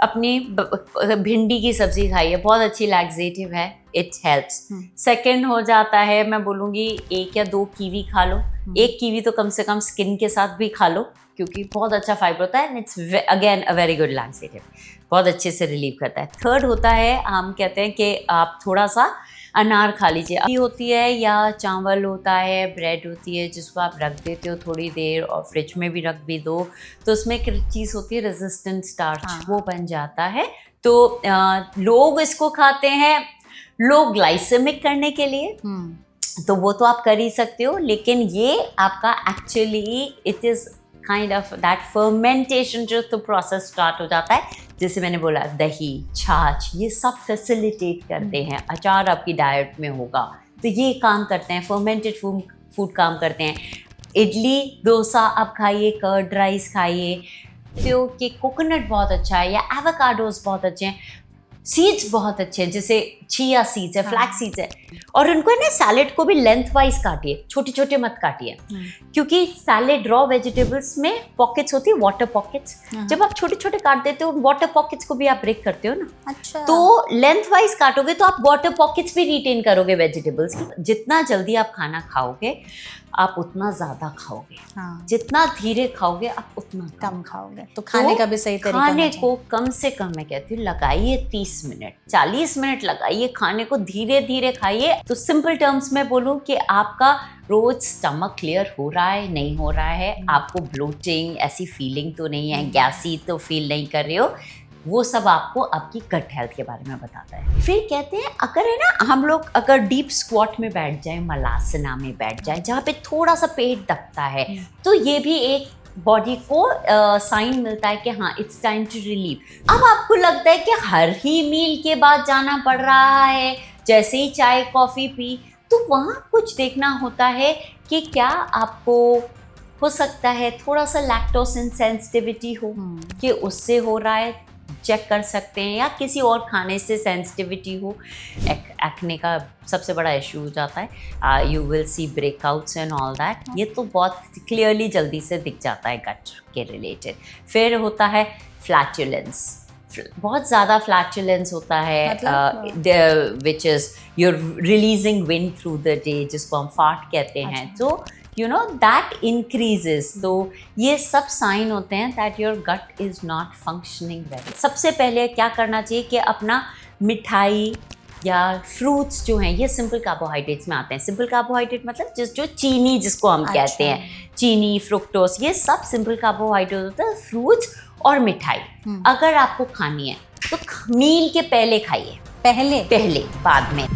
अपनी भिंडी की सब्जी खाइए, बहुत अच्छी लैक्सेटिव है, इट हेल्प्स। सेकंड हो जाता है, मैं बोलूँगी 1 या 2 कीवी खा लो। 1 कीवी तो कम से कम स्किन के साथ भी खा लो, क्योंकि बहुत अच्छा फाइबर होता है and it's again a very good laxative, बहुत अच्छे से रिलीव करता है। थर्ड होता है, हम कहते हैं कि आप थोड़ा सा अनार खा लीजिए। अभी होती है या चावल होता है, ब्रेड होती है, जिसको आप रख देते हो थोड़ी देर और फ्रिज में भी रख भी दो, तो उसमें एक चीज़ होती है रेजिस्टेंट स्टार्च, वो बन जाता है। तो लोग इसको खाते हैं लो ग्लाइसेमिक करने के लिए, तो वो तो आप कर ही सकते हो, लेकिन ये आपका actually it is kind of that fermentation, जो तो प्रोसेस स्टार्ट हो जाता है, जैसे मैंने बोला दही, छाछ, ये सब फैसिलिटेट करते हैं। अचार आपकी डाइट में होगा तो ये काम करते हैं, फर्मेंटेड फूड काम करते हैं। इडली डोसा आप खाइए, कर्ड राइस खाइए, तो कि कोकोनट बहुत अच्छा है या एवोकाडोस बहुत अच्छे हैं, सीड्स बहुत अच्छे हैं, जैसे चिया सीड्स है, फ्लैक्स सीड्स है, और उनको है ना सैलेड को भी लेंथ वाइज काटिए, छोटे छोटे मत काटिए, क्योंकि सैलेड रॉ वेजिटेबल्स में पॉकेट्स होती है, वाटर पॉकेट्स, जब आप छोटे छोटे काट देते हो वाटर पॉकेट्स को भी आप ब्रेक करते हो ना, अच्छा, तो लेंथ वाइज काटोगे तो आप वाटर पॉकेट्स भी रिटेन करोगे वेजिटेबल्स की। जितना जल्दी आप खाना खाओगे आप उतना ज्यादा खाओगे, जितना धीरे खाओगे आप उतना कम खाओगे। तो खाने का भी सही तरीका, खाने को कम से कम मैं कहती हूँ लगाइए 30 मिनट 40 मिनट लगाइए, खाने को धीरे धीरे खाइए। तो सिंपल टर्म्स में बोलूँ कि आपका रोज स्टमक क्लियर हो रहा है, नहीं हो रहा है, आपको ब्लोटिंग ऐसी फीलिंग तो नहीं है, गैसी तो फील नहीं कर रहे हो, वो सब आपको आपकी गट हेल्थ के बारे में बताता है। फिर कहते हैं अगर है ना हम लोग अगर डीप स्क्वाट में बैठ जाए, मलासना में बैठ जाए, जहाँ पे थोड़ा सा पेट दबता है, तो ये भी एक बॉडी को साइन मिलता है कि हाँ इट्स टाइम टू रिलीव। अब आपको लगता है कि हर ही मील के बाद जाना पड़ रहा है, जैसे ही चाय कॉफ़ी पी, तो वहाँ कुछ देखना होता है कि क्या आपको हो सकता है थोड़ा सा लैक्टोसिन सेंसिटिविटी हो, कि उससे हो रहा है, चेक कर सकते हैं, या किसी और खाने से सेंसिटिविटी हो। एक्ने का सबसे बड़ा इशू हो जाता है, you will see breakouts and all that, ये तो बहुत क्लियरली जल्दी से दिख जाता है गट के रिलेटेड। फिर होता है फ्लैचुलेंस, बहुत ज़्यादा फ्लैचुलेंस होता है, which is your releasing wind through the day, जिसको हम फार्ट कहते हैं, तो you know that increases। तो ये सब साइन होते हैं that your gut is not functioning well। सबसे पहले क्या करना चाहिए कि अपना मिठाई या फ्रूट्स जो हैं, ये सिंपल कार्बोहाइड्रेट्स में आते हैं। सिंपल कार्बोहाइड्रेट मतलब जो चीनी जिसको हम कहते हैं, चीनी, फ्रुक्टोस, ये सब सिंपल कार्बोहाइड्रेट होता है। फ्रूट्स और मिठाई अगर आपको खानी है तो मील के पहले खाइए, पहले बाद में।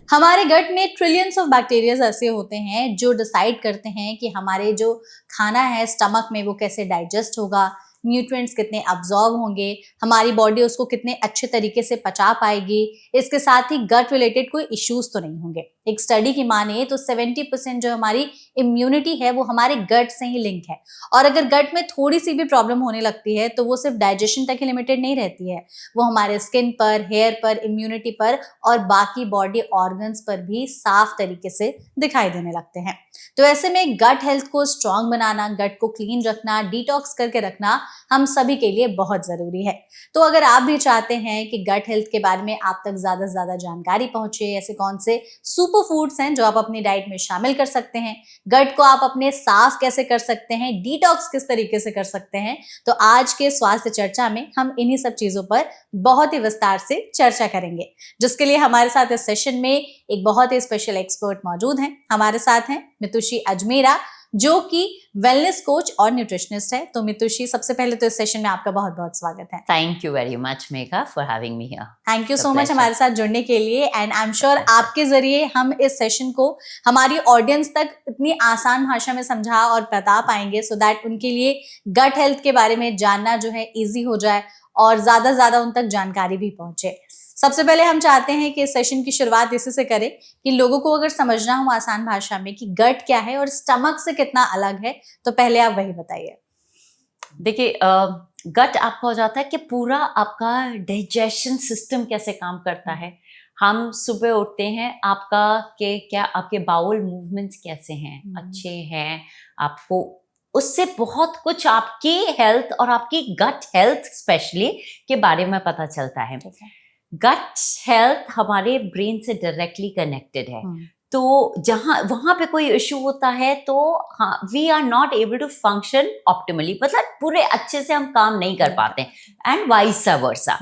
हमारे गट में ट्रिलियंस ऑफ बैक्टीरियाज ऐसे होते हैं जो डिसाइड करते हैं कि हमारे जो खाना है स्टमक में वो कैसे डाइजेस्ट होगा, न्यूट्रिएंट्स कितने अब्जॉर्ब होंगे, हमारी बॉडी उसको कितने अच्छे तरीके से पचा पाएगी। इसके साथ ही गट रिलेटेड कोई इश्यूज तो नहीं होंगे। एक स्टडी की माने तो 70% जो हमारी इम्यूनिटी है वो हमारे गट से ही लिंक है, और अगर गट में थोड़ी सी भी प्रॉब्लम होने लगती है तो वो सिर्फ डाइजेशन तक ही लिमिटेड नहीं रहती है, वो हमारे स्किन पर, हेयर पर, इम्यूनिटी पर और बाकी बॉडी ऑर्गन्स पर भी साफ तरीके से दिखाई देने लगते हैं। तो ऐसे में गट हेल्थ को स्ट्रांग बनाना, गट को क्लीन रखना, डिटॉक्स करके रखना हम सभी के लिए बहुत जरूरी है। तो अगर आप भी चाहते हैं कि गट हेल्थ के बारे में आप तक ज्यादा से ज्यादा जानकारी पहुंचे, ऐसे कौन से सुपर फूड्स हैं जो आप अपनी डाइट में शामिल कर सकते हैं, गट को आप अपने साफ कैसे कर सकते हैं, डिटॉक्स किस तरीके से कर सकते हैं, तो आज के स्वास्थ्य चर्चा में हम इन्हीं सब चीजों पर बहुत ही विस्तार से चर्चा करेंगे, जिसके लिए हमारे साथ इस सेशन में एक बहुत ही स्पेशल एक्सपर्ट मौजूद हैं। हमारे साथ हैं मितुषी अजमेरा, जो कि वेलनेस कोच और न्यूट्रिशनिस्ट है। तो मितुषी, सबसे पहले तो इस सेशन में आपका बहुत बहुत स्वागत है। Thank you very much Megha for having me here. Thank you so much हमारे साथ जुड़ने के लिए, एंड आई एम श्योर आपके जरिए हम इस सेशन को हमारी ऑडियंस तक इतनी आसान भाषा में समझा और बता पाएंगे सो दैट उनके लिए गट हेल्थ के बारे में जानना जो है ईजी हो जाए और ज्यादा से ज्यादा उन तक जानकारी भी पहुंचे। सबसे पहले हम चाहते हैं कि इस सेशन की शुरुआत इसी से करें कि लोगों को अगर समझना हो आसान भाषा में कि गट क्या है और स्टमक से कितना अलग है, तो पहले आप वही बताइए। देखिए, गट आपका हो जाता है कि पूरा आपका डाइजेशन सिस्टम कैसे काम करता है। हम सुबह उठते हैं, आपका के क्या आपके बाउल मूवमेंट्स कैसे हैं, अच्छे हैं, आपको उससे बहुत कुछ आपकी हेल्थ और आपकी गट हेल्थ स्पेशली के बारे में पता चलता है। गट हेल्थ हमारे ब्रेन से डायरेक्टली कनेक्टेड है। तो जहाँ वहाँ पे कोई इशू होता है तो हाँ, we are not able to function optimally, मतलब पूरे अच्छे से हम काम नहीं कर पाते, एंड वाइस वर्सा।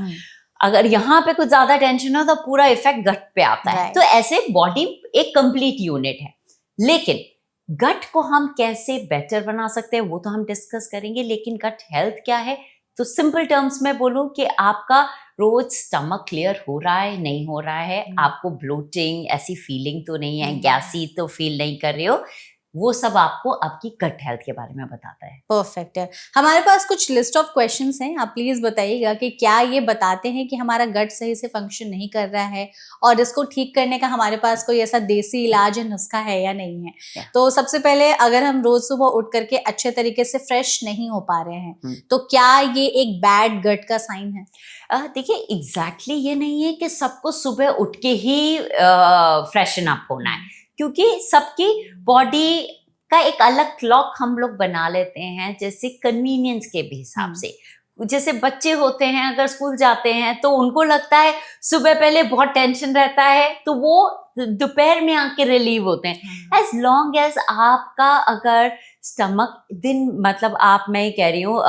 अगर यहाँ पे कुछ ज्यादा टेंशन हो तो पूरा इफेक्ट गट पे आता है। तो ऐसे बॉडी एक कंप्लीट यूनिट है। लेकिन गट को हम कैसे बेटर बना सकते हैं वो तो हम डिस्कस करेंगे, लेकिन गट हेल्थ क्या है तो सिंपल टर्म्स में बोलूं कि आपका रोज स्टमक क्लियर हो रहा है, नहीं हो रहा है, आपको ब्लोटिंग ऐसी फीलिंग तो नहीं है, गैसी तो फील नहीं कर रहे हो, वो सब आपको आपकी गट हेल्थ के बारे में बताता है। परफेक्ट है। हमारे पास कुछ लिस्ट ऑफ क्वेश्चंस हैं, आप प्लीज बताइएगा कि क्या ये बताते हैं कि हमारा गट सही से फंक्शन नहीं कर रहा है और इसको ठीक करने का हमारे पास कोई ऐसा देसी इलाज या नुस्खा है या नहीं है। तो सबसे पहले अगर हम रोज सुबह उठ करके अच्छे तरीके से फ्रेश नहीं हो पा रहे हैं तो क्या ये एक बैड गट का साइन है? देखिए एग्जैक्टली ये नहीं है कि सबको सुबह उठ के ही फ्रेशन अप होना है, क्योंकि सबकी बॉडी का एक अलग क्लॉक हम लोग बना लेते हैं, जैसे कन्वीनियंस के भी हिसाब से। जैसे बच्चे होते हैं अगर स्कूल जाते हैं तो उनको लगता है सुबह पहले बहुत टेंशन रहता है तो वो दोपहर में आके रिलीव होते हैं। एज लॉन्ग एज आपका अगर स्टमक दिन मतलब आप मैं कह रही हूँ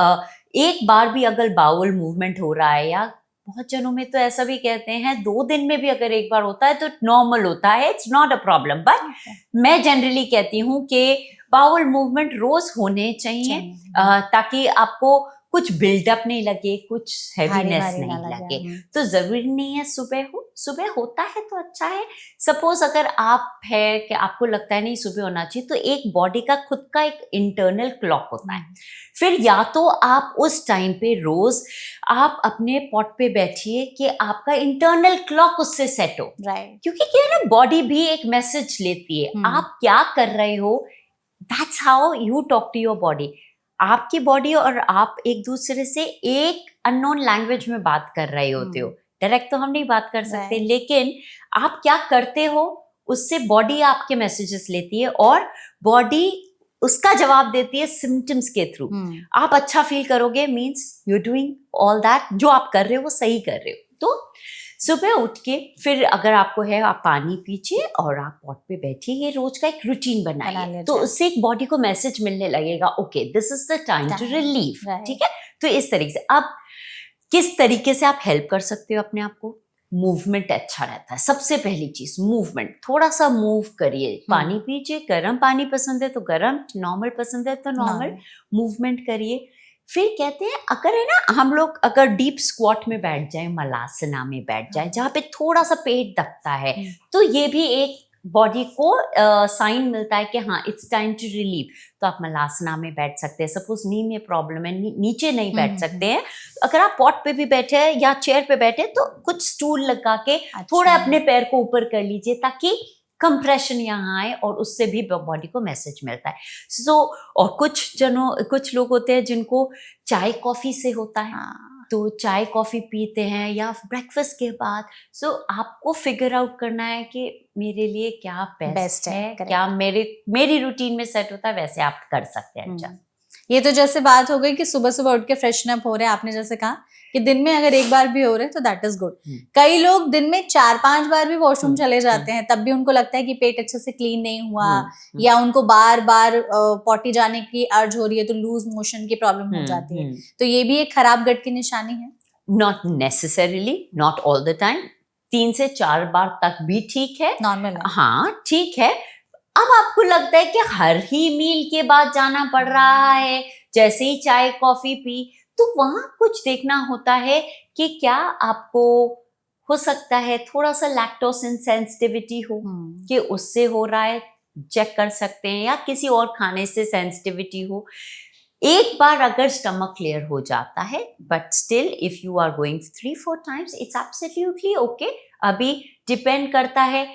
एक बार भी अगर बाउल मूवमेंट हो रहा है, या बहुत जनों में तो ऐसा भी कहते हैं 2 दिन में भी अगर एक बार होता है तो नॉर्मल होता है, it's not a problem. But मैं जनरली कहती हूँ कि बाउल मूवमेंट रोज होने चाहिए ताकि आपको कुछ बिल्डअप नहीं लगे, कुछ हैवीनेस नहीं लगे। तो जरूरी नहीं है सुबह हो, सुबह होता है तो अच्छा है। सपोज अगर आप है कि आपको लगता है नहीं सुबह होना चाहिए, तो एक बॉडी का खुद का एक इंटरनल क्लॉक होता है। फिर या तो आप उस टाइम पे रोज आप अपने पॉट पे बैठिए कि आपका इंटरनल क्लॉक उससे सेट हो, क्योंकि क्या है ना, बॉडी भी एक मैसेज लेती है आप क्या कर रहे हो। That's how you talk to your body. आपकी बॉडी और आप एक दूसरे से एक अननोन लैंग्वेज में बात कर रहे होते हो। डायरेक्ट तो हम नहीं बात कर सकते, लेकिन आप क्या करते हो उससे बॉडी आपके मैसेजेस लेती है और बॉडी उसका जवाब देती है सिम्टम्स के थ्रू। आप अच्छा फील करोगे means you doing all that, जो आप कर रहे हो वो सही कर रहे हो। तो सुबह उठ के फिर अगर आपको है आप पानी पीजिए और आप पॉट पे बैठिए, ये रोज का एक रूटीन बनाइए, तो उससे एक बॉडी को मैसेज मिलने लगेगा okay this is the time to relieve. ठीक है, तो इस तरीके से अब किस तरीके से आप हेल्प कर सकते हो अपने आप को। मूवमेंट अच्छा रहता है, सबसे पहली चीज मूवमेंट, थोड़ा सा मूव करिए, पानी पीजिए, गर्म पानी पसंद है तो गर्म, नॉर्मल पसंद है तो नॉर्मल, मूवमेंट करिए। फिर कहते हैं अगर है ना हम लोग अगर डीप स्क्वाट में बैठ जाए, मलासना में बैठ जाए जहाँ पे थोड़ा सा पेट दबता है, तो ये भी एक बॉडी को साइन मिलता है कि हाँ इट्स टाइम टू रिलीव। तो आप मलासना में बैठ सकते हैं। सपोज नी में प्रॉब्लम है, नीचे नहीं बैठ सकते हैं, अगर आप पॉट पे भी बैठे हैं या चेयर पे बैठे तो कुछ स्टूल लगा के थोड़ा अपने पैर को ऊपर कर लीजिए ताकि कंप्रेशन यहाँ आए और उससे भी बॉडी को मैसेज मिलता है। और कुछ लोग होते हैं जिनको चाय कॉफी से होता है, तो चाय कॉफी पीते हैं या ब्रेकफास्ट के बाद। आपको फिगर आउट करना है कि मेरे लिए क्या बेस्ट है, क्या मेरी रूटीन में सेट होता है, वैसे आप कर सकते हैं। अच्छा, ये तो जैसे बात हो गई कि सुबह सुबह उठ के फ्रेशन अप हो रहे हैं, आपने जैसे कहा कि दिन में अगर एक बार भी हो रहे हैं तो दैट इज गुड। कई लोग दिन में 4-5 बार भी वॉशरूम चले जाते हैं, तब भी उनको लगता है कि पेट अच्छे से क्लीन नहीं हुआ, या उनको बार बार पॉटी जाने की अर्ज हो रही है तो लूज मोशन की प्रॉब्लम हो जाती है। तो ये भी एक खराब गट की निशानी है? Not necessarily, not all the time. 3 से 4 बार तक भी ठीक है, नॉर्मल है। हाँ ठीक है। अब आपको लगता है कि हर ही मील के बाद जाना पड़ रहा है, जैसे ही चाय कॉफी पी, तो वहां कुछ देखना होता है कि क्या आपको हो सकता है थोड़ा सा लैक्टोसिन सेंसिटिविटी हो, कि उससे हो रहा है, चेक कर सकते हैं, या किसी और खाने से सेंसिटिविटी हो। एक बार अगर स्टमक क्लियर हो जाता है, but still if you are going 3-4 times it's absolutely okay. अभी डिपेंड करता है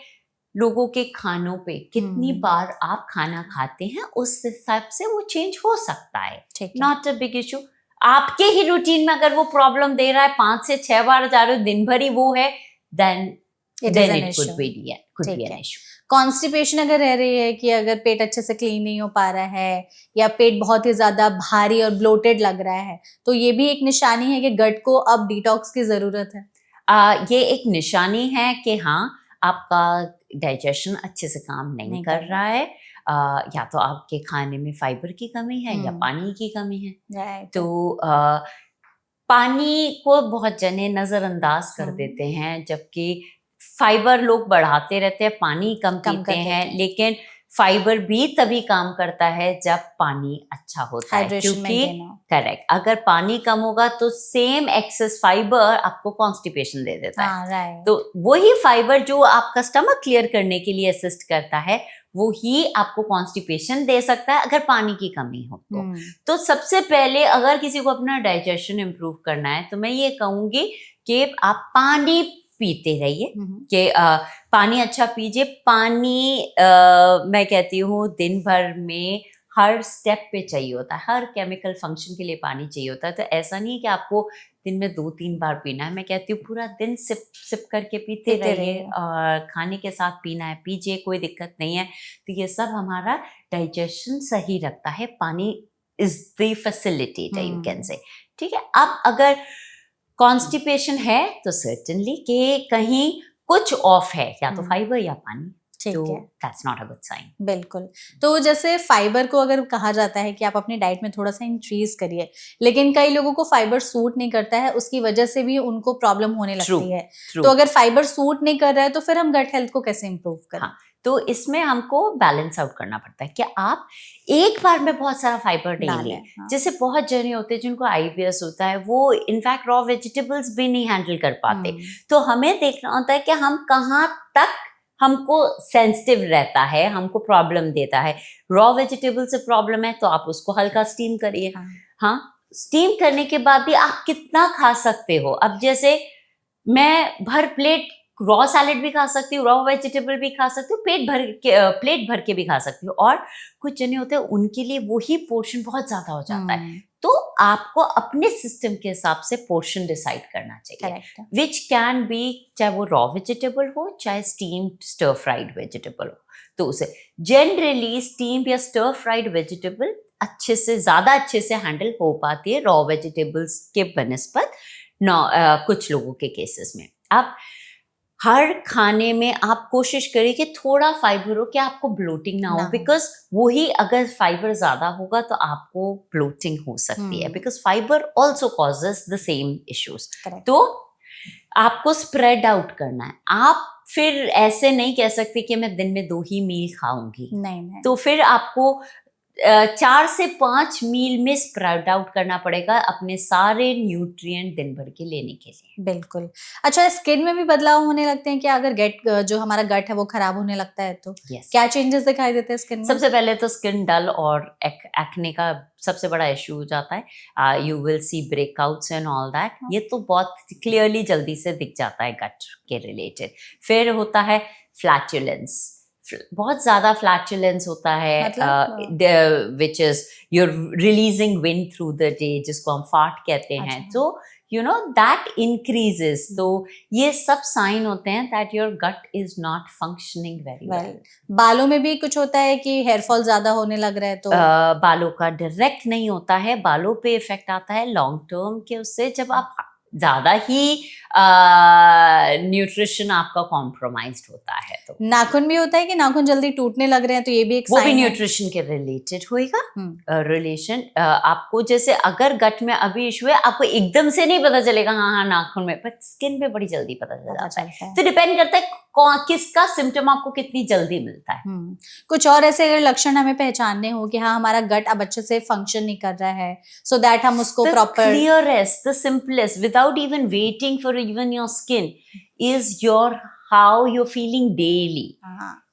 लोगों के खानों पे, कितनी बार आप खाना खाते हैं, उस हिसाब से वो चेंज हो सकता है, नॉट अ बिग इशू। आपके ही रूटीन में अगर वो प्रॉब्लम दे रहा है, 5 से 6 बार जा रहे हो, दिन भर ही वो है, then It is then an it issue. could be ठीक an है। issue. कॉन्स्टिपेशन अगर रह रही है कि अगर पेट अच्छे से क्लीन नहीं हो पा रहा है या पेट बहुत ही ज्यादा भारी और ब्लोटेड लग रहा है, तो ये भी एक निशानी है कि गट को अब डिटॉक्स की जरूरत है। ये एक निशानी है कि हाँ, आपका डाइजेशन अच्छे से काम नहीं कर रहा है, या तो आपके खाने में फाइबर की कमी है या पानी की कमी है। तो पानी को बहुत जने नज़रअंदाज कर देते हैं, जबकि फाइबर लोग बढ़ाते रहते हैं, पानी कम पीते हैं, लेकिन फाइबर भी तभी काम करता है जब पानी अच्छा होता है, क्योंकि करेक्ट, अगर पानी कम होगा तो सेम एक्सेस फाइबर आपको कॉन्स्टिपेशन दे देता है। तो वही फाइबर जो आपका स्टमक क्लियर करने के लिए असिस्ट करता है, वो ही आपको कॉन्स्टिपेशन दे सकता है अगर पानी की कमी हो तो सबसे पहले अगर किसी को अपना डाइजेशन इम्प्रूव करना है तो मैं ये कहूँगी कि आप पानी पीते रहिए, कि पानी अच्छा पीजिए। पानी मैं कहती हूँ दिन भर में हर स्टेप पे चाहिए होता है, हर केमिकल फंक्शन के लिए पानी चाहिए होता है। तो ऐसा नहीं है कि आपको दिन में 2-3 बार पीना है, मैं कहती हूँ पूरा दिन सिप सिप करके पीते रहिए, और खाने के साथ पीना है पीजिए, कोई दिक्कत नहीं है। तो ये सब हमारा डाइजेशन सही रखता है। पानी is the facilitator, you can say. ठीक है, अब अगर कॉन्स्टिपेशन है तो सर्टेनली कि कहीं कुछ ऑफ है, या तो फाइबर या पानी, तो that's not a good sign. बिल्कुल। तो जैसे फाइबर को अगर कहा जाता है कि आप अपनी डाइट में थोड़ा सा इंक्रीज करिए, लेकिन कई लोगों को फाइबर सूट नहीं करता है, उसकी वजह से भी उनको प्रॉब्लम होने लगती है। तो अगर फाइबर सूट नहीं कर रहा है तो फिर हम गट हेल्थ को कैसे इम्प्रूव करें? हाँ, तो इसमें हमको बैलेंस आउट करना पड़ता है कि आप एक बार में बहुत सारा फाइबर नहीं लें। जैसे बहुत जने होते हैं जिनको IBS होता है, वो इनफैक्ट रॉ वेजिटेबल्स भी नहीं हैंडल कर पाते। तो हमें देखना होता है कि हम कहाँ तक हमको सेंसिटिव रहता है, हमको प्रॉब्लम देता है। रॉ वेजिटेबल से प्रॉब्लम है तो आप उसको हल्का स्टीम करिए। हाँ, स्टीम करने के बाद भी आप कितना खा सकते हो। अब जैसे मैं भर प्लेट रॉ सैलेड भी खा सकती हूँ, रॉ वेजिटेबल भी खा सकती हूँ, प्लेट भर के भी खा सकती हूँ। और कुछ जने होते हैं उनके लिए वही पोर्शन बहुत ज्यादा हो जाता है। तो आपको अपने सिस्टम के हिसाब से पोर्शन डिसाइड करना चाहिए, विच कैन बी, चाहे वो रॉ वेजिटेबल हो चाहे स्टीम्ड स्टर फ्राइड वेजिटेबल हो। तो उसे जनरली स्टीम्ड या स्टर फ्राइड वेजिटेबल ज्यादा अच्छे से हैंडल हो पाती है रॉ वेजिटेबल्स के बनिस्बत कुछ लोगों के केसेस में। अब हर खाने में आप कोशिश करिए कि थोड़ा फाइबर हो, कि आपको ब्लोटिंग ना हो, बिकॉज वही अगर फाइबर ज्यादा होगा तो आपको ब्लोटिंग हो सकती है, because fibre also causes the same issues. तो आपको स्प्रेड आउट करना है। आप फिर ऐसे नहीं कह सकते कि मैं दिन में 2 ही मील खाऊंगी, नहीं। तो फिर आपको 4 से 5 मील में स्प्रेड आउट करना पड़ेगा अपने सारे न्यूट्रिएंट दिन भर के लेने के लिए। बिल्कुल। अच्छा, स्किन में भी बदलाव होने लगते हैं क्या अगर जो हमारा गट है वो खराब होने लगता है तो? क्या चेंजेस दिखाई देते हैं स्किन में? सबसे पहले तो स्किन डल और एक्ने का सबसे बड़ा इशू हो जाता है। You will see breakouts and all that. ये तो बहुत क्लियरली जल्दी से दिख जाता है गट के रिलेटेड। फिर होता है फ्लैचुलेंस, बहुत ज्यादा फ्लैचुलेंस होता है, which is your releasing wind through the day, जिसको हम फार्ट कहते हैं। तो यू नो दैट इंक्रीजेस। तो ये सब साइन होते हैं that your gut is not functioning very well. बालों में भी कुछ होता है कि हेयर फॉल ज्यादा होने लग रहा है तो? बालों का डायरेक्ट नहीं होता है, बालों पे इफेक्ट आता है लॉन्ग टर्म के उससे, जब आप ज्यादा ही न्यूट्रिशन आपका कॉम्प्रोमाइज्ड होता है। तो नाखून भी होता है कि नाखून जल्दी टूटने लग रहे हैं, तो ये भी एक वो भी न्यूट्रिशन के रिलेटेड होएगा। रिलेशन आपको जैसे अगर गट में अभी इशू है, आपको एकदम से नहीं पता चलेगा हाँ नाखून में, पर स्किन पे बड़ी जल्दी पता चल जाता है। तो डिपेंड करता है किसका सिम्टम आपको कितनी जल्दी मिलता है। कुछ और ऐसे अगर लक्षण हमें पहचानने हो कि हाँ हमारा गट अब अच्छे से फंक्शन नहीं कर रहा है, सो दैट हम उसको proper, clearest, the simplest, without even waiting for even your skin, is your how you feeling daily.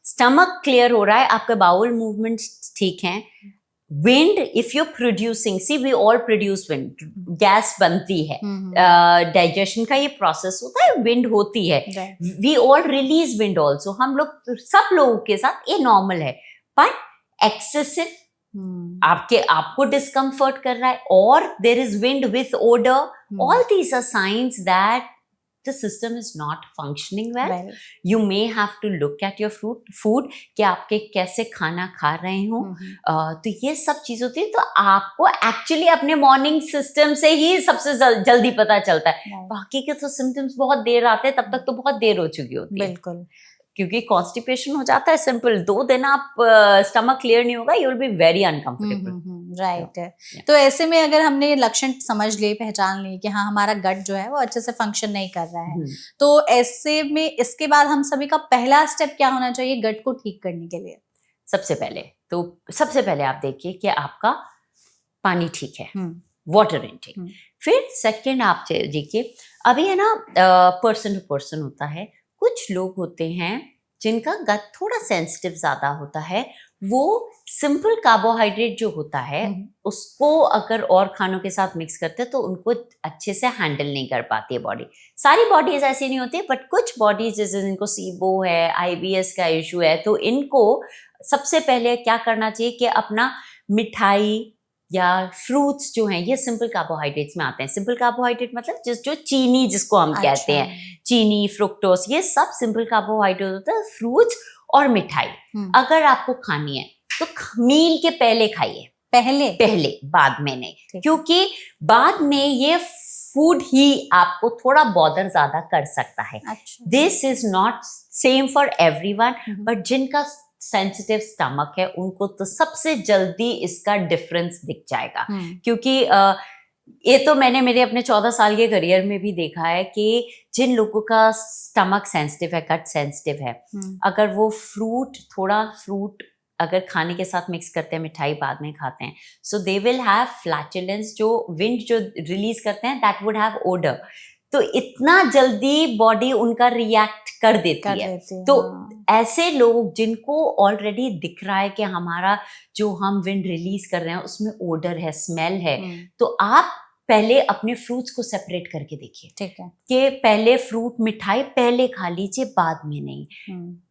Stomach clear हो रहा है, आपके बाउल मूवमेंट्स ठीक हैं, wind if you producing, see we all produce wind, gas बनती है, digestion का ये प्रोसेस होता है, विंड होती है, we all release wind also. हम लोग सब लोगों के साथ ये नॉर्मल है, पर एक्सेसिव आपको डिस्कम्फर्ट कर रहा है, और there is wind with odour, all these are signs that the system is not functioning well. You may have to look at your food कि आपके कैसे खाना खा रहे हो। तो ये सब चीज होती है, तो आपको एक्चुअली अपने मॉर्निंग सिस्टम से ही सबसे जल्दी पता चलता है। बाकी के तो सिम्टम्स बहुत देर आते हैं, तब तक तो बहुत देर हो चुकी होती है। बिल्कुल, क्योंकि कॉन्स्टिपेशन हो जाता है सिंपल, 2 दिन आप स्टमक क्लियर नहीं होगा, you will be very uncomfortable. Right है। तो ऐसे में अगर हमने ये लक्षण समझ लिए, पहचान लिए कि हाँ हमारा गट जो है वो अच्छे से फंक्शन नहीं कर रहा है, तो ऐसे में इसके बाद हम सभी का पहला स्टेप क्या होना चाहिए गट को ठीक करने के लिए? सबसे पहले आप देखिए कि आपका पानी ठीक है, वाटर इनटेक। फिर सेकंड आप देखिए, अभी है ना पर्सन टू पर्सन होता है, कुछ लोग होते हैं जिनका गट थोड़ा सेंसिटिव ज्यादा होता है, वो सिंपल कार्बोहाइड्रेट जो होता है उसको अगर और खानों के साथ मिक्स करते हैं तो उनको अच्छे से हैंडल नहीं कर पाती है बॉडी। सारी बॉडीज ऐसी नहीं होती, बट कुछ बॉडीज जैसे जिनको सीबो है, आईबीएस का इशू है, तो इनको सबसे पहले क्या करना चाहिए कि अपना मिठाई या फ्रूट्स जो हैं, ये सिंपल कार्बोहाइड्रेट्स में आते हैं। सिंपल कार्बोहाइड्रेट मतलब जो चीनी जिसको हम कहते हैं, चीनी, फ्रुक्टोस, ये सब सिंपल कार्बोहाइड्रेट होता है। फ्रूट्स और मिठाई अगर आपको खानी है तो मील के पहले खाइए, पहले, बाद में नहीं, क्योंकि बाद में ये फूड ही आपको थोड़ा बॉदर ज्यादा कर सकता है। This is not same for everyone, but जिनका सेंसिटिव स्टमक है उनको तो सबसे जल्दी इसका डिफरेंस दिख जाएगा। क्योंकि ये तो मैंने मेरे अपने 14 साल के करियर में भी देखा है कि जिन लोगों का स्टमक सेंसिटिव है, गट सेंसिटिव है, अगर वो थोड़ा फ्रूट अगर खाने के साथ मिक्स करते हैं, मिठाई बाद में खाते हैं, सो दे विल हैव फ्लैचुलेंस, जो विंड जो रिलीज करते हैं, दैट वुड हैव ओडर। तो इतना जल्दी बॉडी उनका रिएक्ट कर देती है। तो ऐसे लोग जिनको ऑलरेडी दिख रहा है कि हमारा जो हम विंड रिलीज कर रहे हैं उसमें ओडर है, स्मेल है, तो आप पहले अपने फ्रूट्स को सेपरेट करके देखिए, ठीक है, कि पहले फ्रूट, मिठाई पहले खा लीजिए, बाद में नहीं।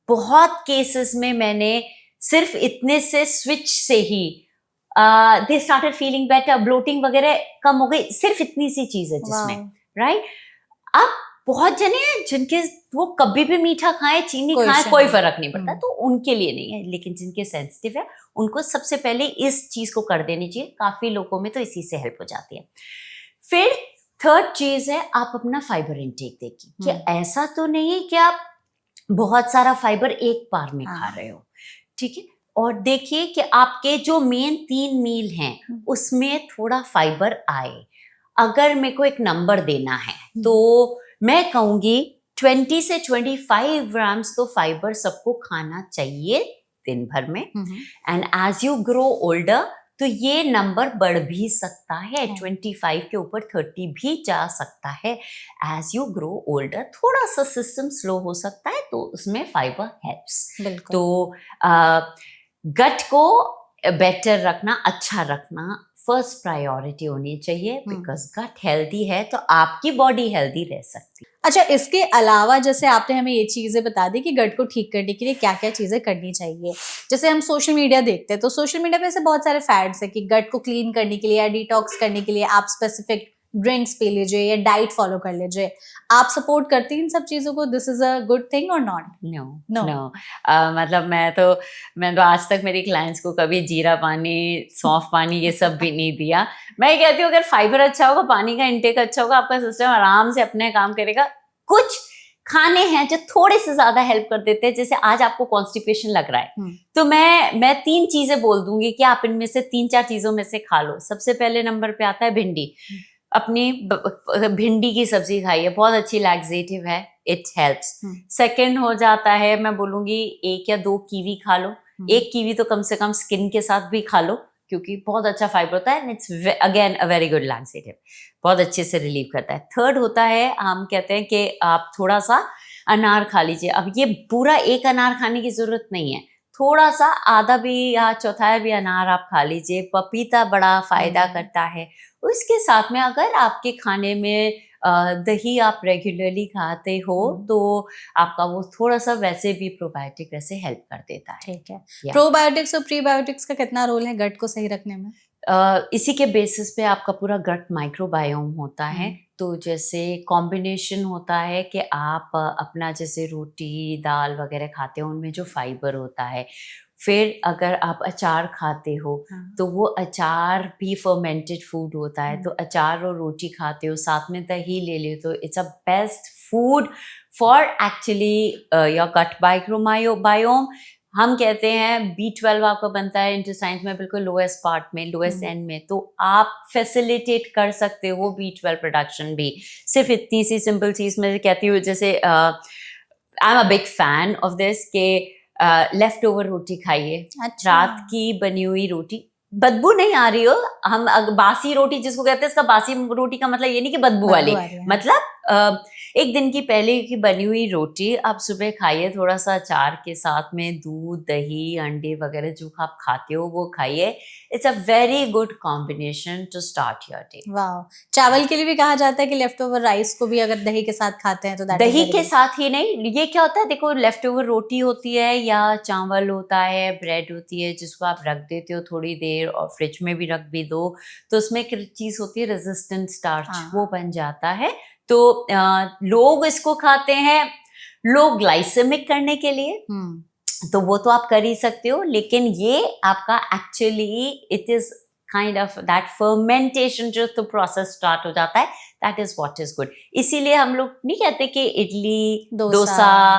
बहुत केसेस में मैंने सिर्फ इतने से स्विच से ही they started feeling better, bloating वगैरह कम हो गई, सिर्फ इतनी सी चीज है जिसमें, राइट। अब बहुत जने हैं जिनके वो कभी भी मीठा खाएं, चीनी खाएं, कोई फर्क नहीं पड़ता, तो उनके लिए नहीं है। लेकिन जिनके सेंसिटिव है उनको सबसे पहले इस चीज को कर देनी चाहिए। काफी लोगों में तो इसी से हेल्प हो जाती है। फिर थर्ड चीज है, आप अपना फाइबर इनटेक देखिए कि ऐसा तो नहीं कि आप बहुत सारा फाइबर एक बार में खा रहे हो, ठीक है। और देखिए कि आपके जो मेन 3 मील हैं उसमें थोड़ा फाइबर आए। अगर मेरे को एक नंबर देना है तो मैं कहूंगी 20 से 25 ग्राम्स तो फाइबर सबको खाना चाहिए दिन भर में। And as you grow older तो ये नंबर बढ़ भी सकता है, 25 के ऊपर 30 भी जा सकता है। एज यू ग्रो ओल्डर थोड़ा सा सिस्टम स्लो हो सकता है, तो उसमें फाइबर हेल्प्स। तो गट को बेटर रखना, अच्छा रखना फर्स्ट प्रायोरिटी होनी चाहिए, बिकॉज गट हेल्दी है तो आपकी बॉडी हेल्दी रह सकती है। अच्छा, इसके अलावा जैसे आपने हमें ये चीजें बता दी कि गट को ठीक करने के लिए क्या क्या चीजें करनी चाहिए। जैसे हम सोशल मीडिया देखते हैं तो सोशल मीडिया पे ऐसे बहुत सारे फैड्स है कि गट को क्लीन करने के लिए या डिटॉक्स करने के लिए आप स्पेसिफिक ड्रिंक्स पी लीजिए या डाइट फॉलो कर लीजिए। आप सपोर्ट करती हैं इन सब चीजों को? This is a good thing और नॉट? नो। मतलब मैं तो आज तक मेरी क्लाइंट्स को कभी जीरा पानी, सौंफ पानी ये सब भी नहीं दिया। मैं कहती हूँ अगर फाइबर अच्छा होगा, पानी का इंटेक अच्छा होगा, आपका सिस्टम आराम से अपने काम करेगा। कुछ खाने हैं जो थोड़े से ज्यादा हेल्प कर देते हैं, जैसे आज आपको कॉन्स्टिपेशन लग रहा है तो मैं 3 चीजें बोल दूंगी कि आप इनमें से 3-4 चीजों में से खा लो। सबसे पहले नंबर पे आता है भिंडी। अपनी भिंडी की सब्जी खाइए, बहुत अच्छी लैक्सेटिव है, इट हेल्प्स। सेकंड हो जाता है, मैं बोलूंगी 1 या 2 कीवी खा लो। 1 कीवी तो कम से कम स्किन के साथ भी खा लो, क्योंकि बहुत अच्छा फाइबर होता है, it's again a very good laxative, बहुत अच्छे से रिलीव करता है। थर्ड होता है, हम कहते हैं कि आप थोड़ा सा अनार खा लीजिए। अब ये पूरा 1 अनार खाने की जरूरत नहीं है, थोड़ा सा आधा भी या चौथाई भी अनार आप खा लीजिए। पपीता बड़ा फायदा करता है। उसके साथ में अगर आपके खाने में दही आप रेगुलरली खाते हो तो आपका वो थोड़ा सा वैसे भी प्रोबायोटिक वैसे हेल्प कर देता है। ठीक है। Yeah. प्रोबायोटिक्स और प्रीबायोटिक्स का कितना रोल है गट को सही रखने में? इसी के बेसिस पे आपका पूरा गट माइक्रोबायोम होता है। तो जैसे कॉम्बिनेशन होता है कि आप अपना जैसे रोटी दाल वगैरह खाते हो उनमें जो फाइबर होता है, फिर अगर आप अचार खाते हो तो वो अचार भी फर्मेंटेड फूड होता है, तो अचार और रोटी खाते हो साथ में दही ले लो तो it's a best food for actually your gut microbiome. हम कहते हैं B12 आपका बनता है इंटेस्टाइन्स में बिल्कुल लोएस्ट पार्ट में, लोएस्ट एंड में, तो आप फैसिलिटेट कर सकते हो B12 प्रोडक्शन भी। सिर्फ इतनी सी सिंपल चीज़ मैं कहती हूँ, जैसे I am a big fan of this के लेफ्ट ओवर रोटी खाइए। अच्छा। रात की बनी हुई रोटी, बदबू नहीं आ रही हो, हम बासी रोटी जिसको कहते हैं, इसका बासी रोटी का मतलब ये नहीं कि बदबू वाली, मतलब एक दिन की पहले की बनी हुई रोटी आप सुबह खाइए, थोड़ा सा अचार के साथ में दूध दही अंडे वगैरह जो आप खाते हो वो खाइए। It's a very good combination to start your day. वाह। चावल के लिए भी कहा जाता है कि लेफ्ट ओवर राइस को भी अगर दही के साथ खाते हैं तो दही के साथ ही नहीं, ये क्या होता है, देखो लेफ्ट ओवर रोटी होती है या चावल होता है, ब्रेड होती है जिसको आप रख देते हो थोड़ी देर और फ्रिज में भी रख भी दो, तो उसमें एक चीज़ होती है रेजिस्टेंट स्टार्च, वो बन जाता है। तो लोग इसको खाते हैं, लोग ग्लाइसेमिक करने के लिए, तो वो तो आप कर ही सकते हो, लेकिन ये आपका actually it is kind of that fermentation जो तो प्रोसेस स्टार्ट हो जाता है, that is what is good. इसीलिए हम लोग नहीं कहते कि इडली डोसा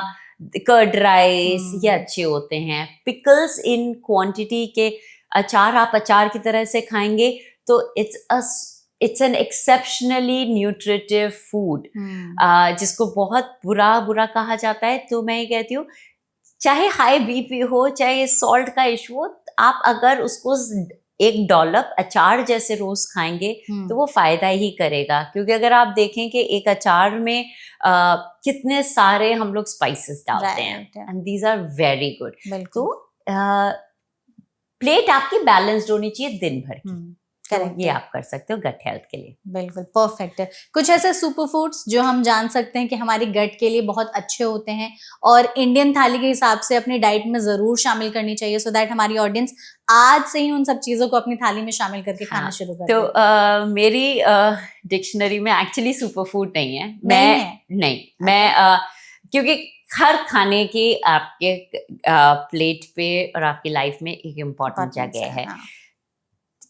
कर्ड राइस ये अच्छे होते हैं। पिकल्स इन क्वांटिटी के, अचार आप अचार की तरह से खाएंगे तो it's an exceptionally nutritive food, जिसको बहुत बुरा कहा जाता है। तो मैं ये कहती हूँ, चाहे हाई बीपी हो, चाहे सॉल्ट का इशू हो, आप अगर उसको एक डॉलप अचार जैसे रोज खाएंगे तो वो फायदा ही करेगा। क्योंकि अगर आप देखें कि एक अचार में कितने सारे हम लोग स्पाइसेस डालते हैं, and these are very good. तो प्लेट आपकी बैलेंस्ड होनी चाहिए दिन भर की। तो ये आप कर सकते हो गट हेल्थ के लिए। बिल्कुल परफेक्ट है। कुछ ऐसे सुपर फूड्स जो हम जान सकते हैं कि हमारी गट के लिए बहुत अच्छे होते हैं और इंडियन थाली के हिसाब से अपनी डाइट में जरूर शामिल करनी चाहिए, सो दैट हमारी ऑडियंस आज से ही उन सब चीजों को अपनी थाली में शामिल करके खाना शुरू कर तो मेरी डिक्शनरी में एक्चुअली सुपर फूड नहीं है। मैं क्योंकि हर खाने की आपके प्लेट पे और आपकी लाइफ में एक इम्पोर्टेंट जगह है।